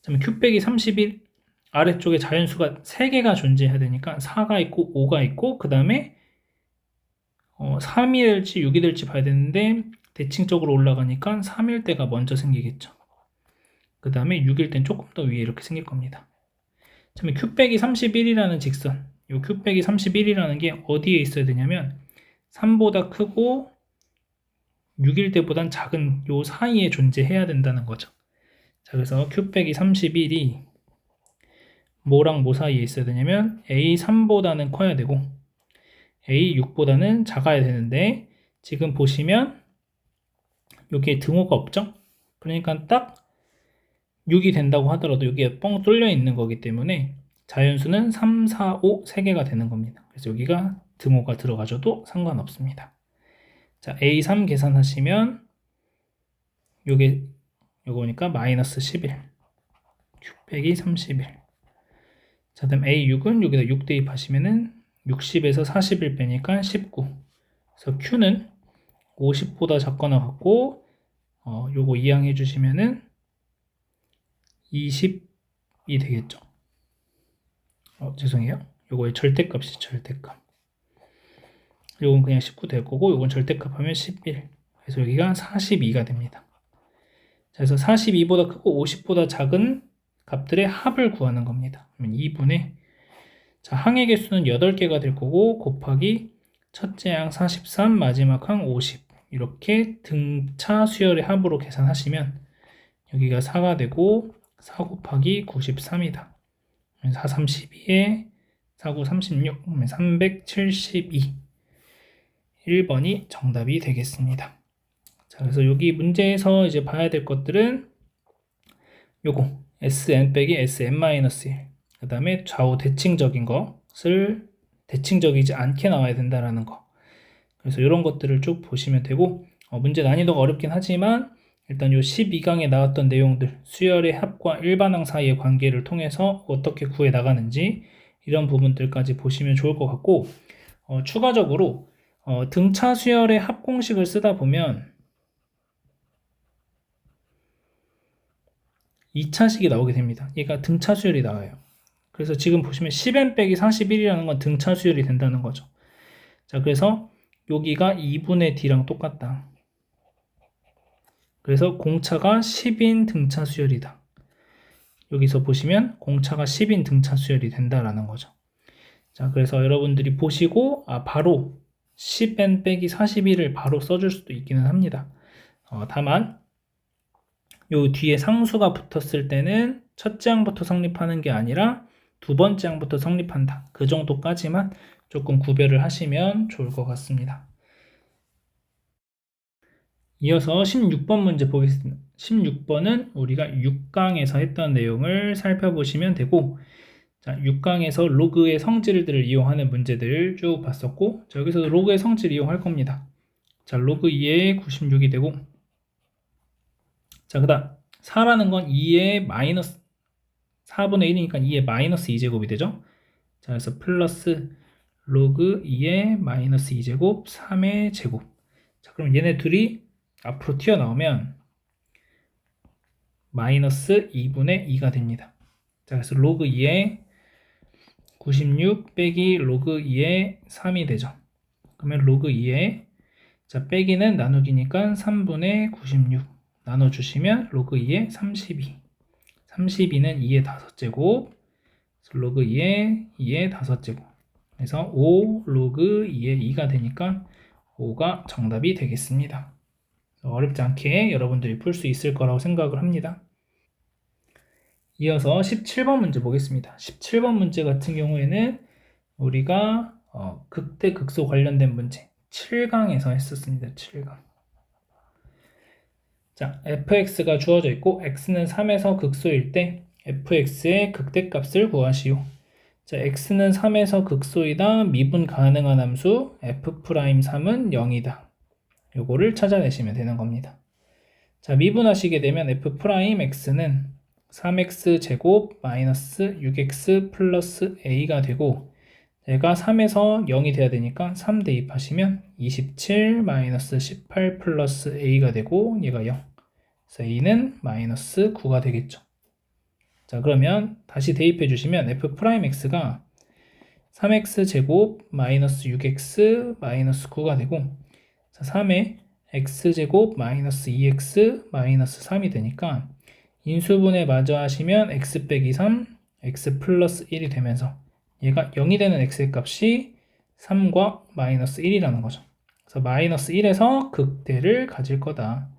그러면 Q 빼기 31 아래쪽에 자연수가 3개가 존재해야 되니까 4가 있고 5가 있고 그 다음에 3이 될지 6이 될지 봐야 되는데 대칭적으로 올라가니까 3일 때가 먼저 생기겠죠. 그 다음에 6일 땐 조금 더 위에 이렇게 생길 겁니다. 그러면 Q 빼기 31이라는 직선, 이 Q 빼기 31이라는 게 어디에 있어야 되냐면 3보다 크고 6일 때보단 작은 요 사이에 존재해야 된다는 거죠. 자, 그래서 Q 빼기 31이 뭐랑 뭐 사이에 있어야 되냐면 A3보다는 커야 되고 A6보다는 작아야 되는데 지금 보시면 여기에 등호가 없죠? 그러니까 딱 6이 된다고 하더라도 여기에 뻥 뚫려 있는 거기 때문에 자연수는 3, 4, 5 3개가 되는 겁니다. 그래서 여기가 등호가 들어가줘도 상관없습니다. 자, A3 계산하시면 요거니까 마이너스 11 Q 빼기 31. 자, 다음 A6은 여기다 6 대입하시면은 60에서 41 빼니까 19. 그래서 Q는 50보다 작거나 같고 요거 이항해 주시면은 20이 되겠죠. 죄송해요. 요거의 절대값이 절대값. 요건 그냥 19 될 거고 요건 절대값 하면 11. 그래서 여기가 42가 됩니다. 자, 그래서 42보다 크고 50보다 작은 값들의 합을 구하는 겁니다. 그러면 2분의 자, 항의 개수는 8개가 될 거고 곱하기 첫째 항 43, 마지막 항 50 이렇게 등차 수열의 합으로 계산하시면 여기가 4가 되고 4 곱하기 93이다. 4, 32에 4, 9, 36, 372 1번이 정답이 되겠습니다. 자, 그래서 여기 문제에서 이제 봐야 될 것들은 요거 Sn 빼기 Sn-1 그 다음에 좌우 대칭적인 것을 대칭적이지 않게 나와야 된다라는 거. 그래서 이런 것들을 쭉 보시면 되고 문제 난이도가 어렵긴 하지만 일단 요 12강에 나왔던 내용들 수열의 합과 일반항 사이의 관계를 통해서 어떻게 구해 나가는지 이런 부분들까지 보시면 좋을 것 같고, 추가적으로 등차 수열의 합공식을 쓰다 보면 2차식이 나오게 됩니다. 얘가 등차 수열이 나와요. 그래서 지금 보시면 10n 빼기 41이라는 건 등차 수열이 된다는 거죠. 자, 그래서 여기가 2분의 d랑 똑같다. 그래서 공차가 10인 등차 수열이다. 여기서 보시면 공차가 10인 등차 수열이 된다라는 거죠. 자, 그래서 여러분들이 보시고 바로 10n 빼기 41을 바로 써줄 수도 있기는 합니다. 다만 요 뒤에 상수가 붙었을 때는 첫째 항부터 성립하는 게 아니라 두 번째 항부터 성립한다. 그 정도까지만 조금 구별을 하시면 좋을 것 같습니다. 이어서 16번 문제 보겠습니다. 16번은 우리가 6강에서 했던 내용을 살펴보시면 되고, 자, 6강에서 로그의 성질들을 이용하는 문제들을 쭉 봤었고, 자, 여기서 로그의 성질을 이용할 겁니다. 자, 로그 2의 96이 되고, 자, 그 다음 4라는 건 2의 마이너스 4분의 1이니까 2의 마이너스 2제곱이 되죠. 자, 그래서 플러스 로그 2의 마이너스 2제곱 3의 제곱. 자, 그럼 얘네 둘이 앞으로 튀어나오면 마이너스 2분의 2가 됩니다. 자, 그래서 로그 2의 96 빼기 로그 2의 3이 되죠. 그러면 로그 2의 자, 빼기는 나누기니까 3분의 96 나눠주시면 로그 2의 32. 32는 2의 5제곱 로그 2의 5제곱 그래서 5 로그 2의 2가 되니까 5가 정답이 되겠습니다. 어렵지 않게 여러분들이 풀 수 있을 거라고 생각을 합니다. 이어서 17번 문제 보겠습니다. 17번 문제 같은 경우에는 우리가 극대 극소 관련된 문제 7강에서 했었습니다. 7강. 자, fx가 주어져 있고 x는 3에서 극소일 때 fx의 극대값을 구하시오. 자, x는 3에서 극소이다. 미분 가능한 함수 f'3은 0이다. 요거를 찾아내시면 되는 겁니다. 자, 미분하시게 되면 f'x는 3x 제곱 마이너스 6x 플러스 a가 되고 얘가 3에서 0이 돼야 되니까 3 대입하시면 27 마이너스 18 플러스 a가 되고 얘가 0. 그래서 a는 마이너스 9가 되겠죠. 자, 그러면 다시 대입해 주시면 f'x가 3x제곱 마이너스 6x 마이너스 9가 되고 자, 3에 x제곱 마이너스 2x 마이너스 3이 되니까 인수분해 마저 하시면 x 빼기 3 x 플러스 1이 되면서 얘가 0이 되는 x의 값이 3과 마이너스 1이라는 거죠. 그래서 마이너스 1에서 극대를 가질 거다.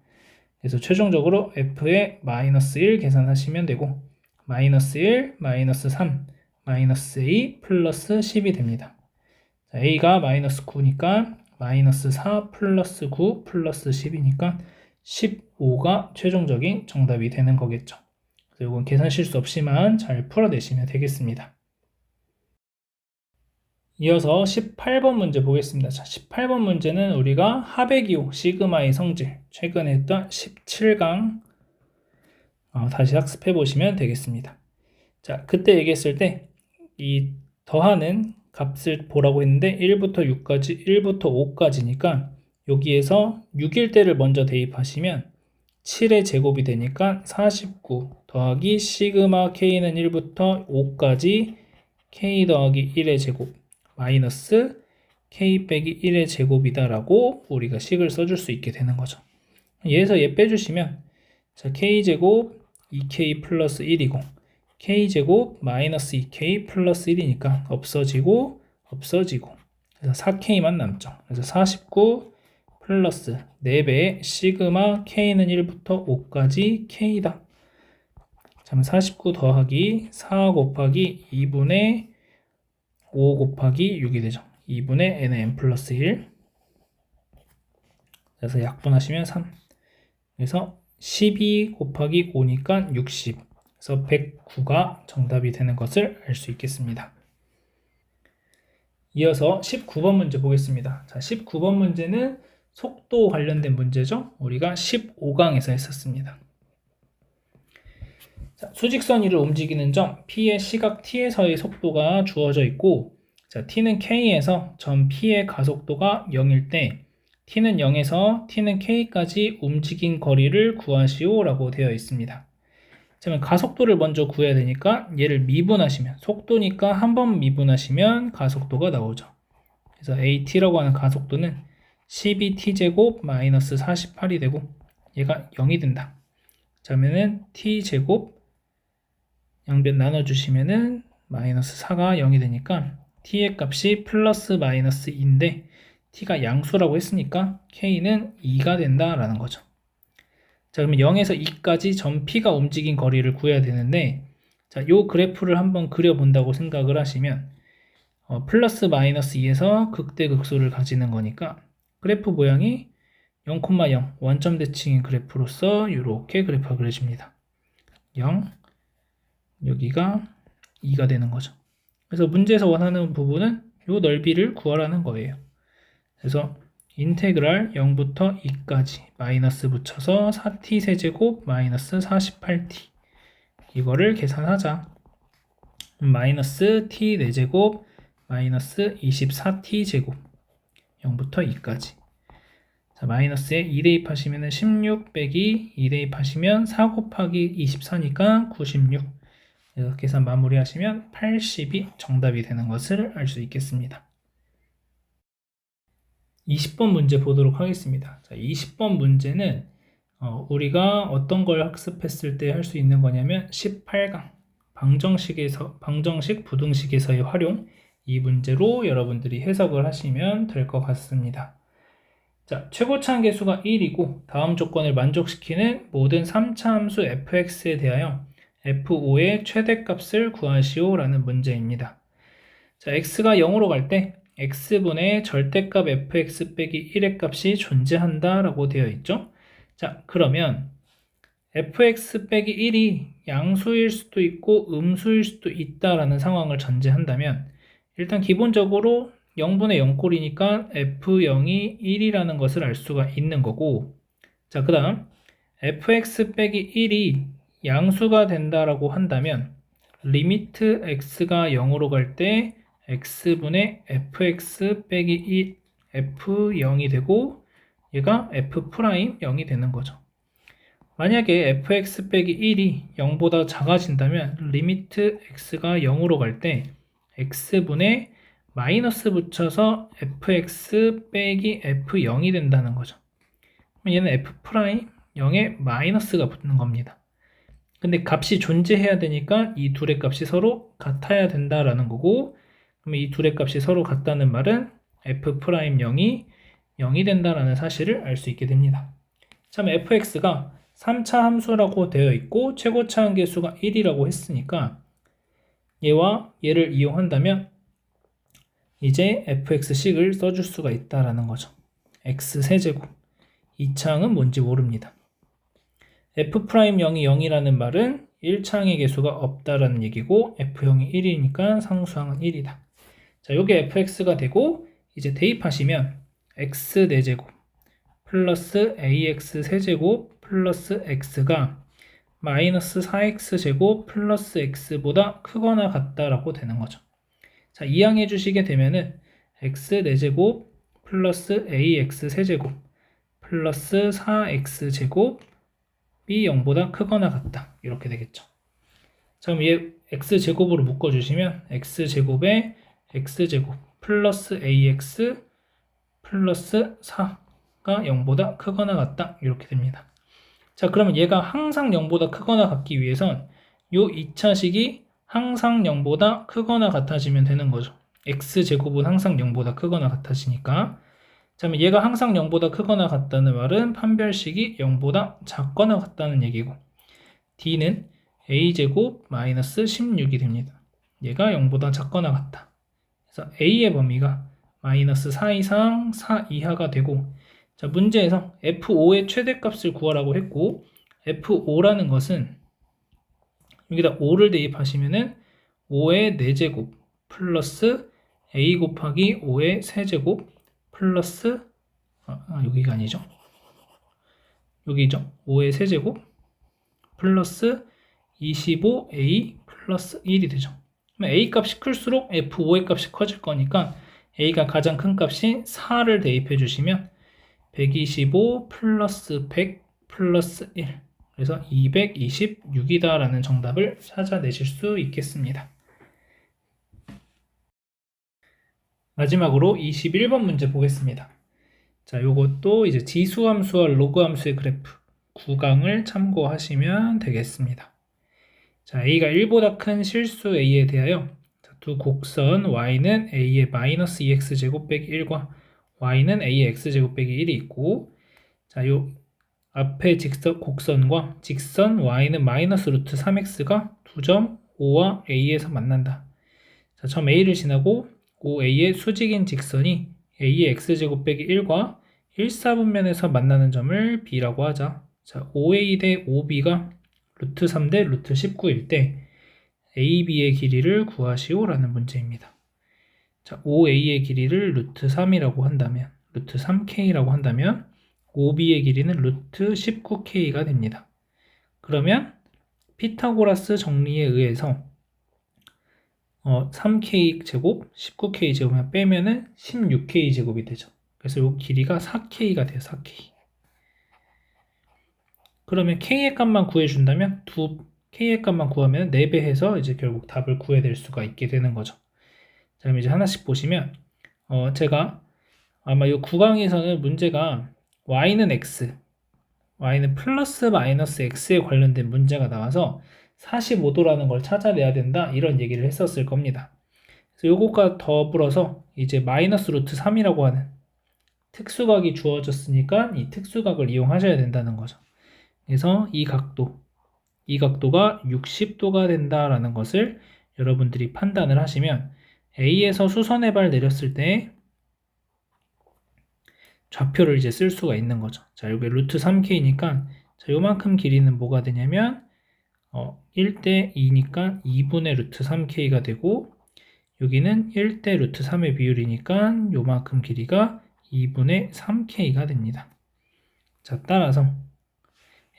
그래서 최종적으로 f의 마이너스 1 계산하시면 되고 마이너스 1, 마이너스 3, 마이너스 a 플러스 10이 됩니다. 자, a가 마이너스 9니까 마이너스 4 플러스 9 플러스 10이니까 15가 최종적인 정답이 되는 거겠죠. 그래서 이건 계산 실수 없이만 잘 풀어내시면 되겠습니다. 이어서 18번 문제 보겠습니다. 자, 18번 문제는 우리가 하베기호 시그마의 성질 최근에 했던 17강 다시 학습해 보시면 되겠습니다. 자, 그때 얘기했을 때 이 더하는 값을 보라고 했는데 1부터 6까지, 1부터 5까지니까 여기에서 6일 때를 먼저 대입하시면 7의 제곱이 되니까 49 더하기 시그마 k는 1부터 5까지 k 더하기 1의 제곱 마이너스 k 빼기 1의 제곱이다 라고 우리가 식을 써줄 수 있게 되는 거죠. 얘에서 얘 빼주시면 자, k제곱 2k 플러스 1이고 k제곱 마이너스 2k 플러스 1이니까 없어지고 그래서 4k만 남죠. 그래서 49 플러스 4배의 시그마 k는 1부터 5까지 k다. 그럼 49 더하기 4 곱하기 2분의 5 곱하기 6이 되죠. 2분의 nn 플러스 1 그래서 약분하시면 3 그래서 12 곱하기 5니까 60 그래서 109가 정답이 되는 것을 알 수 있겠습니다. 이어서 19번 문제 보겠습니다. 자, 19번 문제는 속도 관련된 문제죠. 우리가 15강에서 했었습니다. 자, 수직선 위를 움직이는 점 P의 시각 T에서의 속도가 주어져 있고, 자, T는 K에서 점 P의 가속도가 0일 때 T는 0에서 T는 K까지 움직인 거리를 구하시오 라고 되어 있습니다. 그러면 가속도를 먼저 구해야 되니까 얘를 미분하시면, 속도니까 한 번 미분하시면 가속도가 나오죠. 그래서 AT라고 하는 가속도는 12T제곱 마이너스 48이 되고 얘가 0이 된다. 자, 그러면은 T제곱 양변 나눠주시면은 마이너스 4가 0이 되니까 T의 값이 플러스 마이너스 2인데 T가 양수라고 했으니까 K는 2가 된다라는 거죠. 자, 그러면 0에서 2까지 점 P가 움직인 거리를 구해야 되는데, 자, 요 그래프를 한번 그려본다고 생각을 하시면, 플러스 마이너스 2에서 극대극소를 가지는 거니까, 그래프 모양이 0,0 원점 대칭인 그래프로서 이렇게 그래프가 그려집니다. 0, 여기가 2가 되는 거죠. 그래서 문제에서 원하는 부분은 요 넓이를 구하라는 거예요. 그래서 인테그랄 0부터 2까지 마이너스 붙여서 4t 세제곱 마이너스 48t 이거를 계산하자. 마이너스 t 4제곱 마이너스 24t 제곱 0부터 2까지. 자, 마이너스에 2 대입하시면 16 빼기 2 대입하시면 4 곱하기 24니까 96. 그래서 계산 마무리하시면 80이 정답이 되는 것을 알 수 있겠습니다. 20번 문제 보도록 하겠습니다. 자, 20번 문제는 우리가 어떤 걸 학습했을 때 할 수 있는 거냐면 18강 방정식 부등식에서의 활용, 이 문제로 여러분들이 해석을 하시면 될 것 같습니다. 자, 최고차 함계수가 1이고 다음 조건을 만족시키는 모든 3차 함수 fx에 대하여 f5의 최대값을 구하시오 라는 문제입니다. 자, x가 0으로 갈 때 x분의 절대값 fx 빼기 1의 값이 존재한다 라고 되어 있죠. 자, 그러면 fx 빼기 1이 양수일 수도 있고 음수일 수도 있다라는 상황을 전제한다면, 일단 기본적으로 0분의 0꼴이니까 f0이 1이라는 것을 알 수가 있는 거고, 자, 그 다음 fx 빼기 1이 양수가 된다라고 한다면 리미트 x가 0으로 갈 때 x분의 fx 빼기 1 f0이 되고 얘가 f'0이 되는 거죠. 만약에 fx 빼기 1이 0보다 작아진다면 리미트 x가 0으로 갈 때 x분의 마이너스 붙여서 fx 빼기 f0이 된다는 거죠. 얘는 f' 0에 마이너스가 붙는 겁니다. 근데 값이 존재해야 되니까 이 둘의 값이 서로 같아야 된다라는 거고, 그러면 이 둘의 값이 서로 같다는 말은 f'0이 0이 된다라는 사실을 알 수 있게 됩니다. 참 fx가 3차 함수라고 되어 있고 최고차 함계수가 1이라고 했으니까 얘와 얘를 이용한다면 이제 fx식을 써줄 수가 있다라는 거죠. x세제곱. 이 차항은 뭔지 모릅니다. f'0이 0이라는 말은 1차항의 계수가 없다라는 얘기고 f0이 1이니까 상수항은 1이다. 자, 요게 fx가 되고 이제 대입하시면 x 4제곱 플러스 ax 세제곱 플러스 x가 마이너스 4x 제곱 플러스 x보다 크거나 같다라고 되는 거죠. 자, 이항해 주시게 되면은 x 4제곱 플러스 ax 세제곱 플러스 4x 제곱 b 0보다 크거나 같다 이렇게 되겠죠. 자, 그럼 얘 x제곱으로 묶어주시면 x제곱에 x제곱 플러스 ax 플러스 4가 0보다 크거나 같다 이렇게 됩니다. 자, 그러면 얘가 항상 0보다 크거나 같기 위해선 요 2차식이 항상 0보다 크거나 같아지면 되는 거죠. x제곱은 항상 0보다 크거나 같아지니까. 자, 그러면 얘가 항상 0보다 크거나 같다는 말은 판별식이 0보다 작거나 같다는 얘기고, d는 a제곱 마이너스 16이 됩니다. 얘가 0보다 작거나 같다. 그래서 a의 범위가 마이너스 4 이상 4 이하가 되고, 자, 문제에서 f5의 최대값을 구하라고 했고, f5라는 것은 여기다 5를 대입하시면은 5의 4제곱 플러스 a 곱하기 5의 세제곱 플러스 여기가 아니죠. 여기죠. 5의 세제곱 플러스 25a 플러스 1이 되죠. 그럼 a 값이 클수록 f5의 값이 커질 거니까 a가 가장 큰 값인 4를 대입해 주시면 125 플러스 100 플러스 1, 그래서 226이다 라는 정답을 찾아내실 수 있겠습니다. 마지막으로 21번 문제 보겠습니다. 자, 요것도 이제 지수함수와 로그함수의 그래프 구강을 참고하시면 되겠습니다. 자, a가 1보다 큰 실수 a에 대하여 두 곡선 y는 a의 마이너스 2x제곱 빼기 1과 y는 a의 x제곱 빼기 1이 있고, 자, 요 앞에 곡선과 직선 y는 마이너스 루트 3x가 두 점 O와 A에서 만난다. 자, 점 A를 지나고 OA의 수직인 직선이 A의 x제곱 빼기 1과 1사분면에서 만나는 점을 B라고 하자. 자, OA 대 OB가 루트 3 대 루트 19일 때 AB의 길이를 구하시오 라는 문제입니다. 자, OA의 길이를 루트 3이라고 한다면, 루트 3K라고 한다면 OB의 길이는 루트 19K가 됩니다. 그러면 피타고라스 정리에 의해서 3K 제곱, 19K 제곱을 빼면은 16K 제곱이 되죠. 그래서 이 길이가 4K가 돼요. 4K. 그러면 K의 값만 구해준다면 K의 값만 구하면 4배 해서 이제 결국 답을 구해낼 수가 있게 되는 거죠. 자, 그럼 이제 하나씩 보시면 제가 아마 이 구강에서는 문제가 y는 x, y는 플러스 마이너스 x에 관련된 문제가 나와서 45도라는 걸 찾아내야 된다 이런 얘기를 했었을 겁니다. 그래서 요것과 더불어서 이제 마이너스 루트 3이라고 하는 특수각이 주어졌으니까 이 특수각을 이용하셔야 된다는 거죠. 그래서 이 각도가 60도가 된다라는 것을 여러분들이 판단을 하시면 A에서 수선의 발 내렸을 때 좌표를 이제 쓸 수가 있는 거죠. 자, 여기 루트 3K니까 자, 요만큼 길이는 뭐가 되냐면 1대 2니까 2분의 루트 3K가 되고, 여기는 1대 루트 3의 비율이니까 요만큼 길이가 2분의 3K가 됩니다. 자, 따라서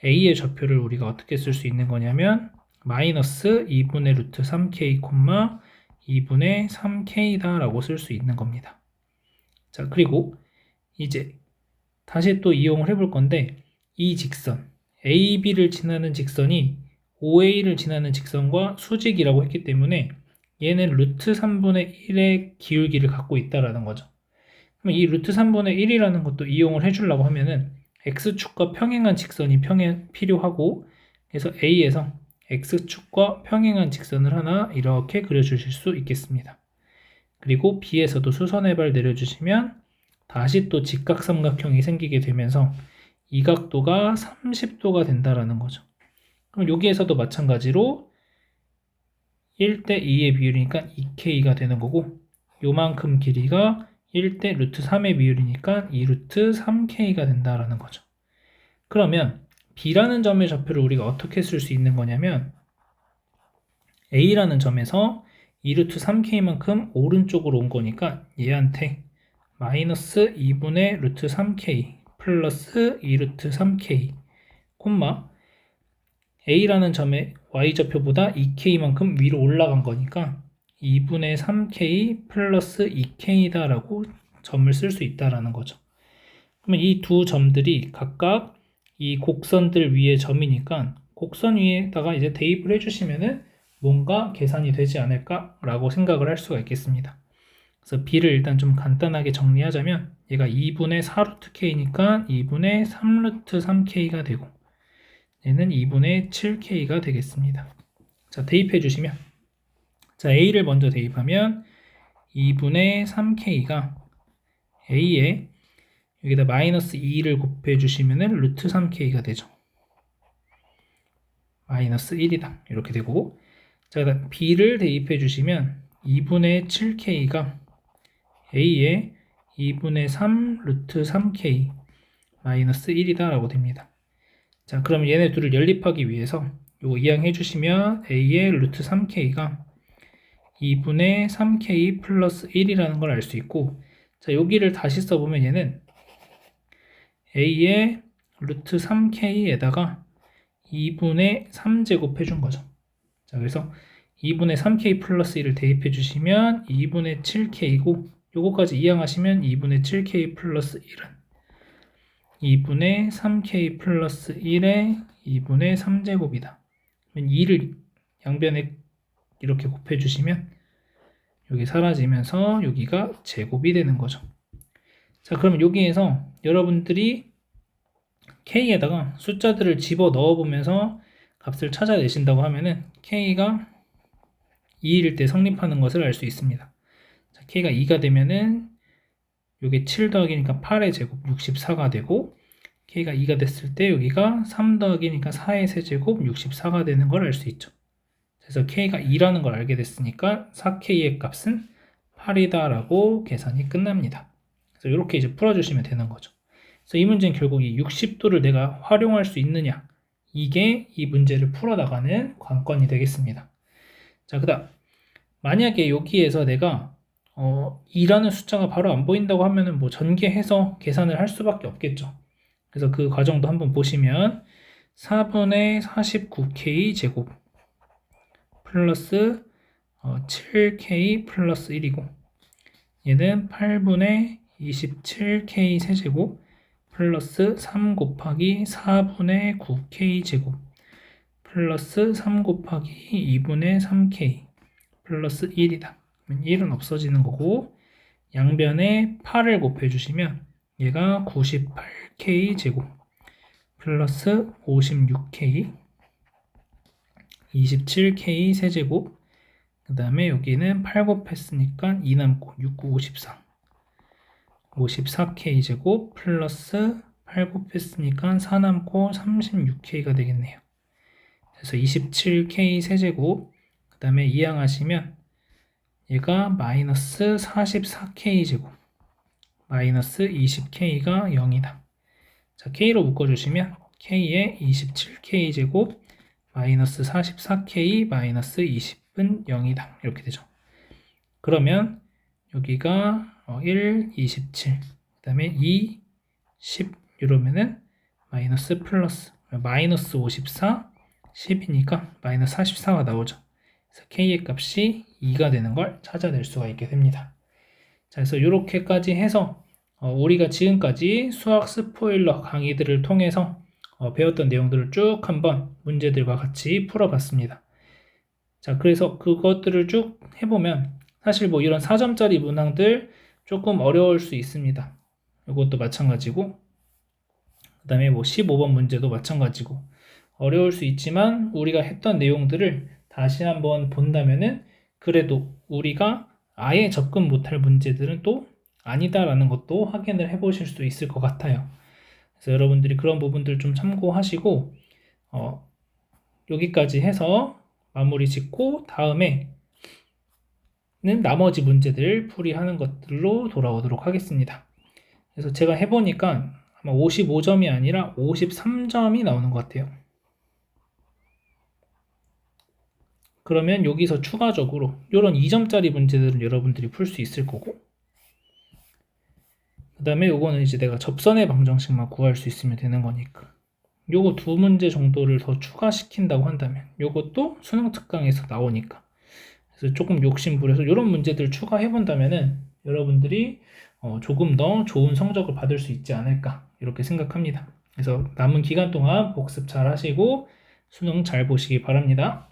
A의 좌표를 우리가 어떻게 쓸 수 있는 거냐면 마이너스 2분의 루트 3K, 2분의 3K다 라고 쓸 수 있는 겁니다. 자, 그리고 이제 다시 또 이용을 해볼 건데, 이 직선 AB를 지나는 직선이 OA를 지나는 직선과 수직이라고 했기 때문에 얘는 루트 3분의 1의 기울기를 갖고 있다라는 거죠. 그럼 이 루트 3분의 1이라는 것도 이용을 해주려고 하면은 X축과 평행한 직선이 필요하고, 그래서 A에서 X축과 평행한 직선을 하나 이렇게 그려주실 수 있겠습니다. 그리고 B에서도 수선의 발 내려주시면 다시 또 직각삼각형이 생기게 되면서 이 각도가 30도가 된다라는 거죠. 그럼 여기에서도 마찬가지로 1대 2의 비율이니까 2K가 되는 거고, 요만큼 길이가 1대 루트 3의 비율이니까 2 루트 3K가 된다라는 거죠. 그러면 B라는 점의 좌표를 우리가 어떻게 쓸 수 있는 거냐면, A라는 점에서 2 루트 3K만큼 오른쪽으로 온 거니까 얘한테 마이너스 2분의 루트 3K 플러스 2 루트 3K 콤마 A라는 점의 Y좌표보다 2K만큼 위로 올라간 거니까 2분의 3K 플러스 2K다 라고 점을 쓸 수 있다라는 거죠. 그러면 이 두 점들이 각각 이 곡선들 위의 점이니까 곡선 위에다가 이제 대입을 해주시면은 뭔가 계산이 되지 않을까 라고 생각을 할 수가 있겠습니다. 그래서 B를 일단 좀 간단하게 정리하자면 얘가 2분의 4루트 K니까 2분의 3루트 3K가 되고, 얘는 2분의 7K가 되겠습니다. 자, 대입해 주시면, 자, A를 먼저 대입하면 2분의 3K가 A에 여기다 마이너스 2를 곱해 주시면은 루트 3K가 되죠. 마이너스 1이다 이렇게 되고, 자, 그다음 B를 대입해 주시면 2분의 7K가 A에 2분의 3 루트 3K 마이너스 1이다 라고 됩니다. 자, 그럼 얘네 둘을 연립하기 위해서 요거 이항해 주시면 A의 루트 3K가 2분의 3K 플러스 1이라는 걸 알 수 있고, 자, 여기를 다시 써보면 얘는 A의 루트 3K에다가 2분의 3제곱 해준 거죠. 자, 그래서 2분의 3k 플러스 1을 대입해 주시면 2분의 7k고 요거까지 이항하시면 2분의 7k 플러스 1은 2분의 3k 플러스 1에 2분의 3제곱이다. 2를 양변에 이렇게 곱해 주시면 여기 사라지면서 여기가 제곱이 되는 거죠. 자, 그러면 여기에서 여러분들이 k에다가 숫자들을 집어 넣어 보면서 값을 찾아내신다고 하면은 k가 2일 때 성립하는 것을 알 수 있습니다. 자, k가 2가 되면은 요게 7 더하기니까 8의 제곱 64가 되고, k가 2가 됐을 때 여기가 3 더하기니까 4의 세제곱 64가 되는 걸 알 수 있죠. 그래서 k가 2라는 걸 알게 됐으니까 4k의 값은 8이다 라고 계산이 끝납니다. 그래서 이렇게 이제 풀어주시면 되는 거죠. 그래서 이 문제는 결국 이 60도를 내가 활용할 수 있느냐, 이게 이 문제를 풀어나가는 관건이 되겠습니다. 자, 그 다음 만약에 여기에서 내가 2라는 숫자가 바로 안 보인다고 하면은 뭐 전개해서 계산을 할 수밖에 없겠죠. 그래서 그 과정도 한번 보시면 4분의 49k 제곱 플러스 7k 플러스 1이고, 얘는 8분의 27k 세제곱 플러스 3 곱하기 4분의 9k 제곱 플러스 3 곱하기 2분의 3k 플러스 1이다. 1은 없어지는 거고, 양변에 8을 곱해주시면 얘가 98k 제곱 플러스 56k 27k 세제곱, 그 다음에 여기는 8 곱했으니까 2 남고 6, 9, 54 54k 제곱 플러스 8 곱했으니까 4 남고 36k가 되겠네요. 그래서 27k 세제곱, 그 다음에 이항하시면 얘가 마이너스 44k 제곱 마이너스 20k가 0이다. 자, k로 묶어주시면 k에 27k 제곱 마이너스 44k 마이너스 20은 0이다. 이렇게 되죠. 그러면 여기가 1, 27, 그 다음에 2, 10 이러면은 마이너스 플러스 마이너스 54, 10이니까 마이너스 44가 나오죠. 그래서 k의 값이 2가 되는 걸 찾아낼 수가 있게 됩니다. 자, 그래서 이렇게까지 해서 우리가 지금까지 수학 스포일러 강의들을 통해서 배웠던 내용들을 쭉 한번 문제들과 같이 풀어봤습니다. 자, 그래서 그것들을 쭉 해보면 사실 뭐 이런 4점짜리 문항들 조금 어려울 수 있습니다. 이것도 마찬가지고, 그 다음에 뭐 15번 문제도 마찬가지고 어려울 수 있지만 우리가 했던 내용들을 다시 한번 본다면은 그래도 우리가 아예 접근 못할 문제들은 또 아니다라는 것도 확인을 해보실 수 있을 것 같아요. 그래서 여러분들이 그런 부분들 좀 참고하시고 여기까지 해서 마무리 짓고 다음에는 나머지 문제들 풀이하는 것들로 돌아오도록 하겠습니다. 그래서 제가 해보니까 아마 55점이 아니라 53점이 나오는 것 같아요. 그러면 여기서 추가적으로 이런 2점짜리 문제들은 여러분들이 풀 수 있을 거고, 그 다음에 요거는 이제 내가 접선의 방정식만 구할 수 있으면 되는 거니까 요거 2문제 정도를 더 추가시킨다고 한다면 요것도 수능 특강에서 나오니까, 그래서 조금 욕심부려서 이런 문제들 추가해 본다면은 여러분들이 조금 더 좋은 성적을 받을 수 있지 않을까 이렇게 생각합니다. 그래서 남은 기간 동안 복습 잘 하시고 수능 잘 보시기 바랍니다.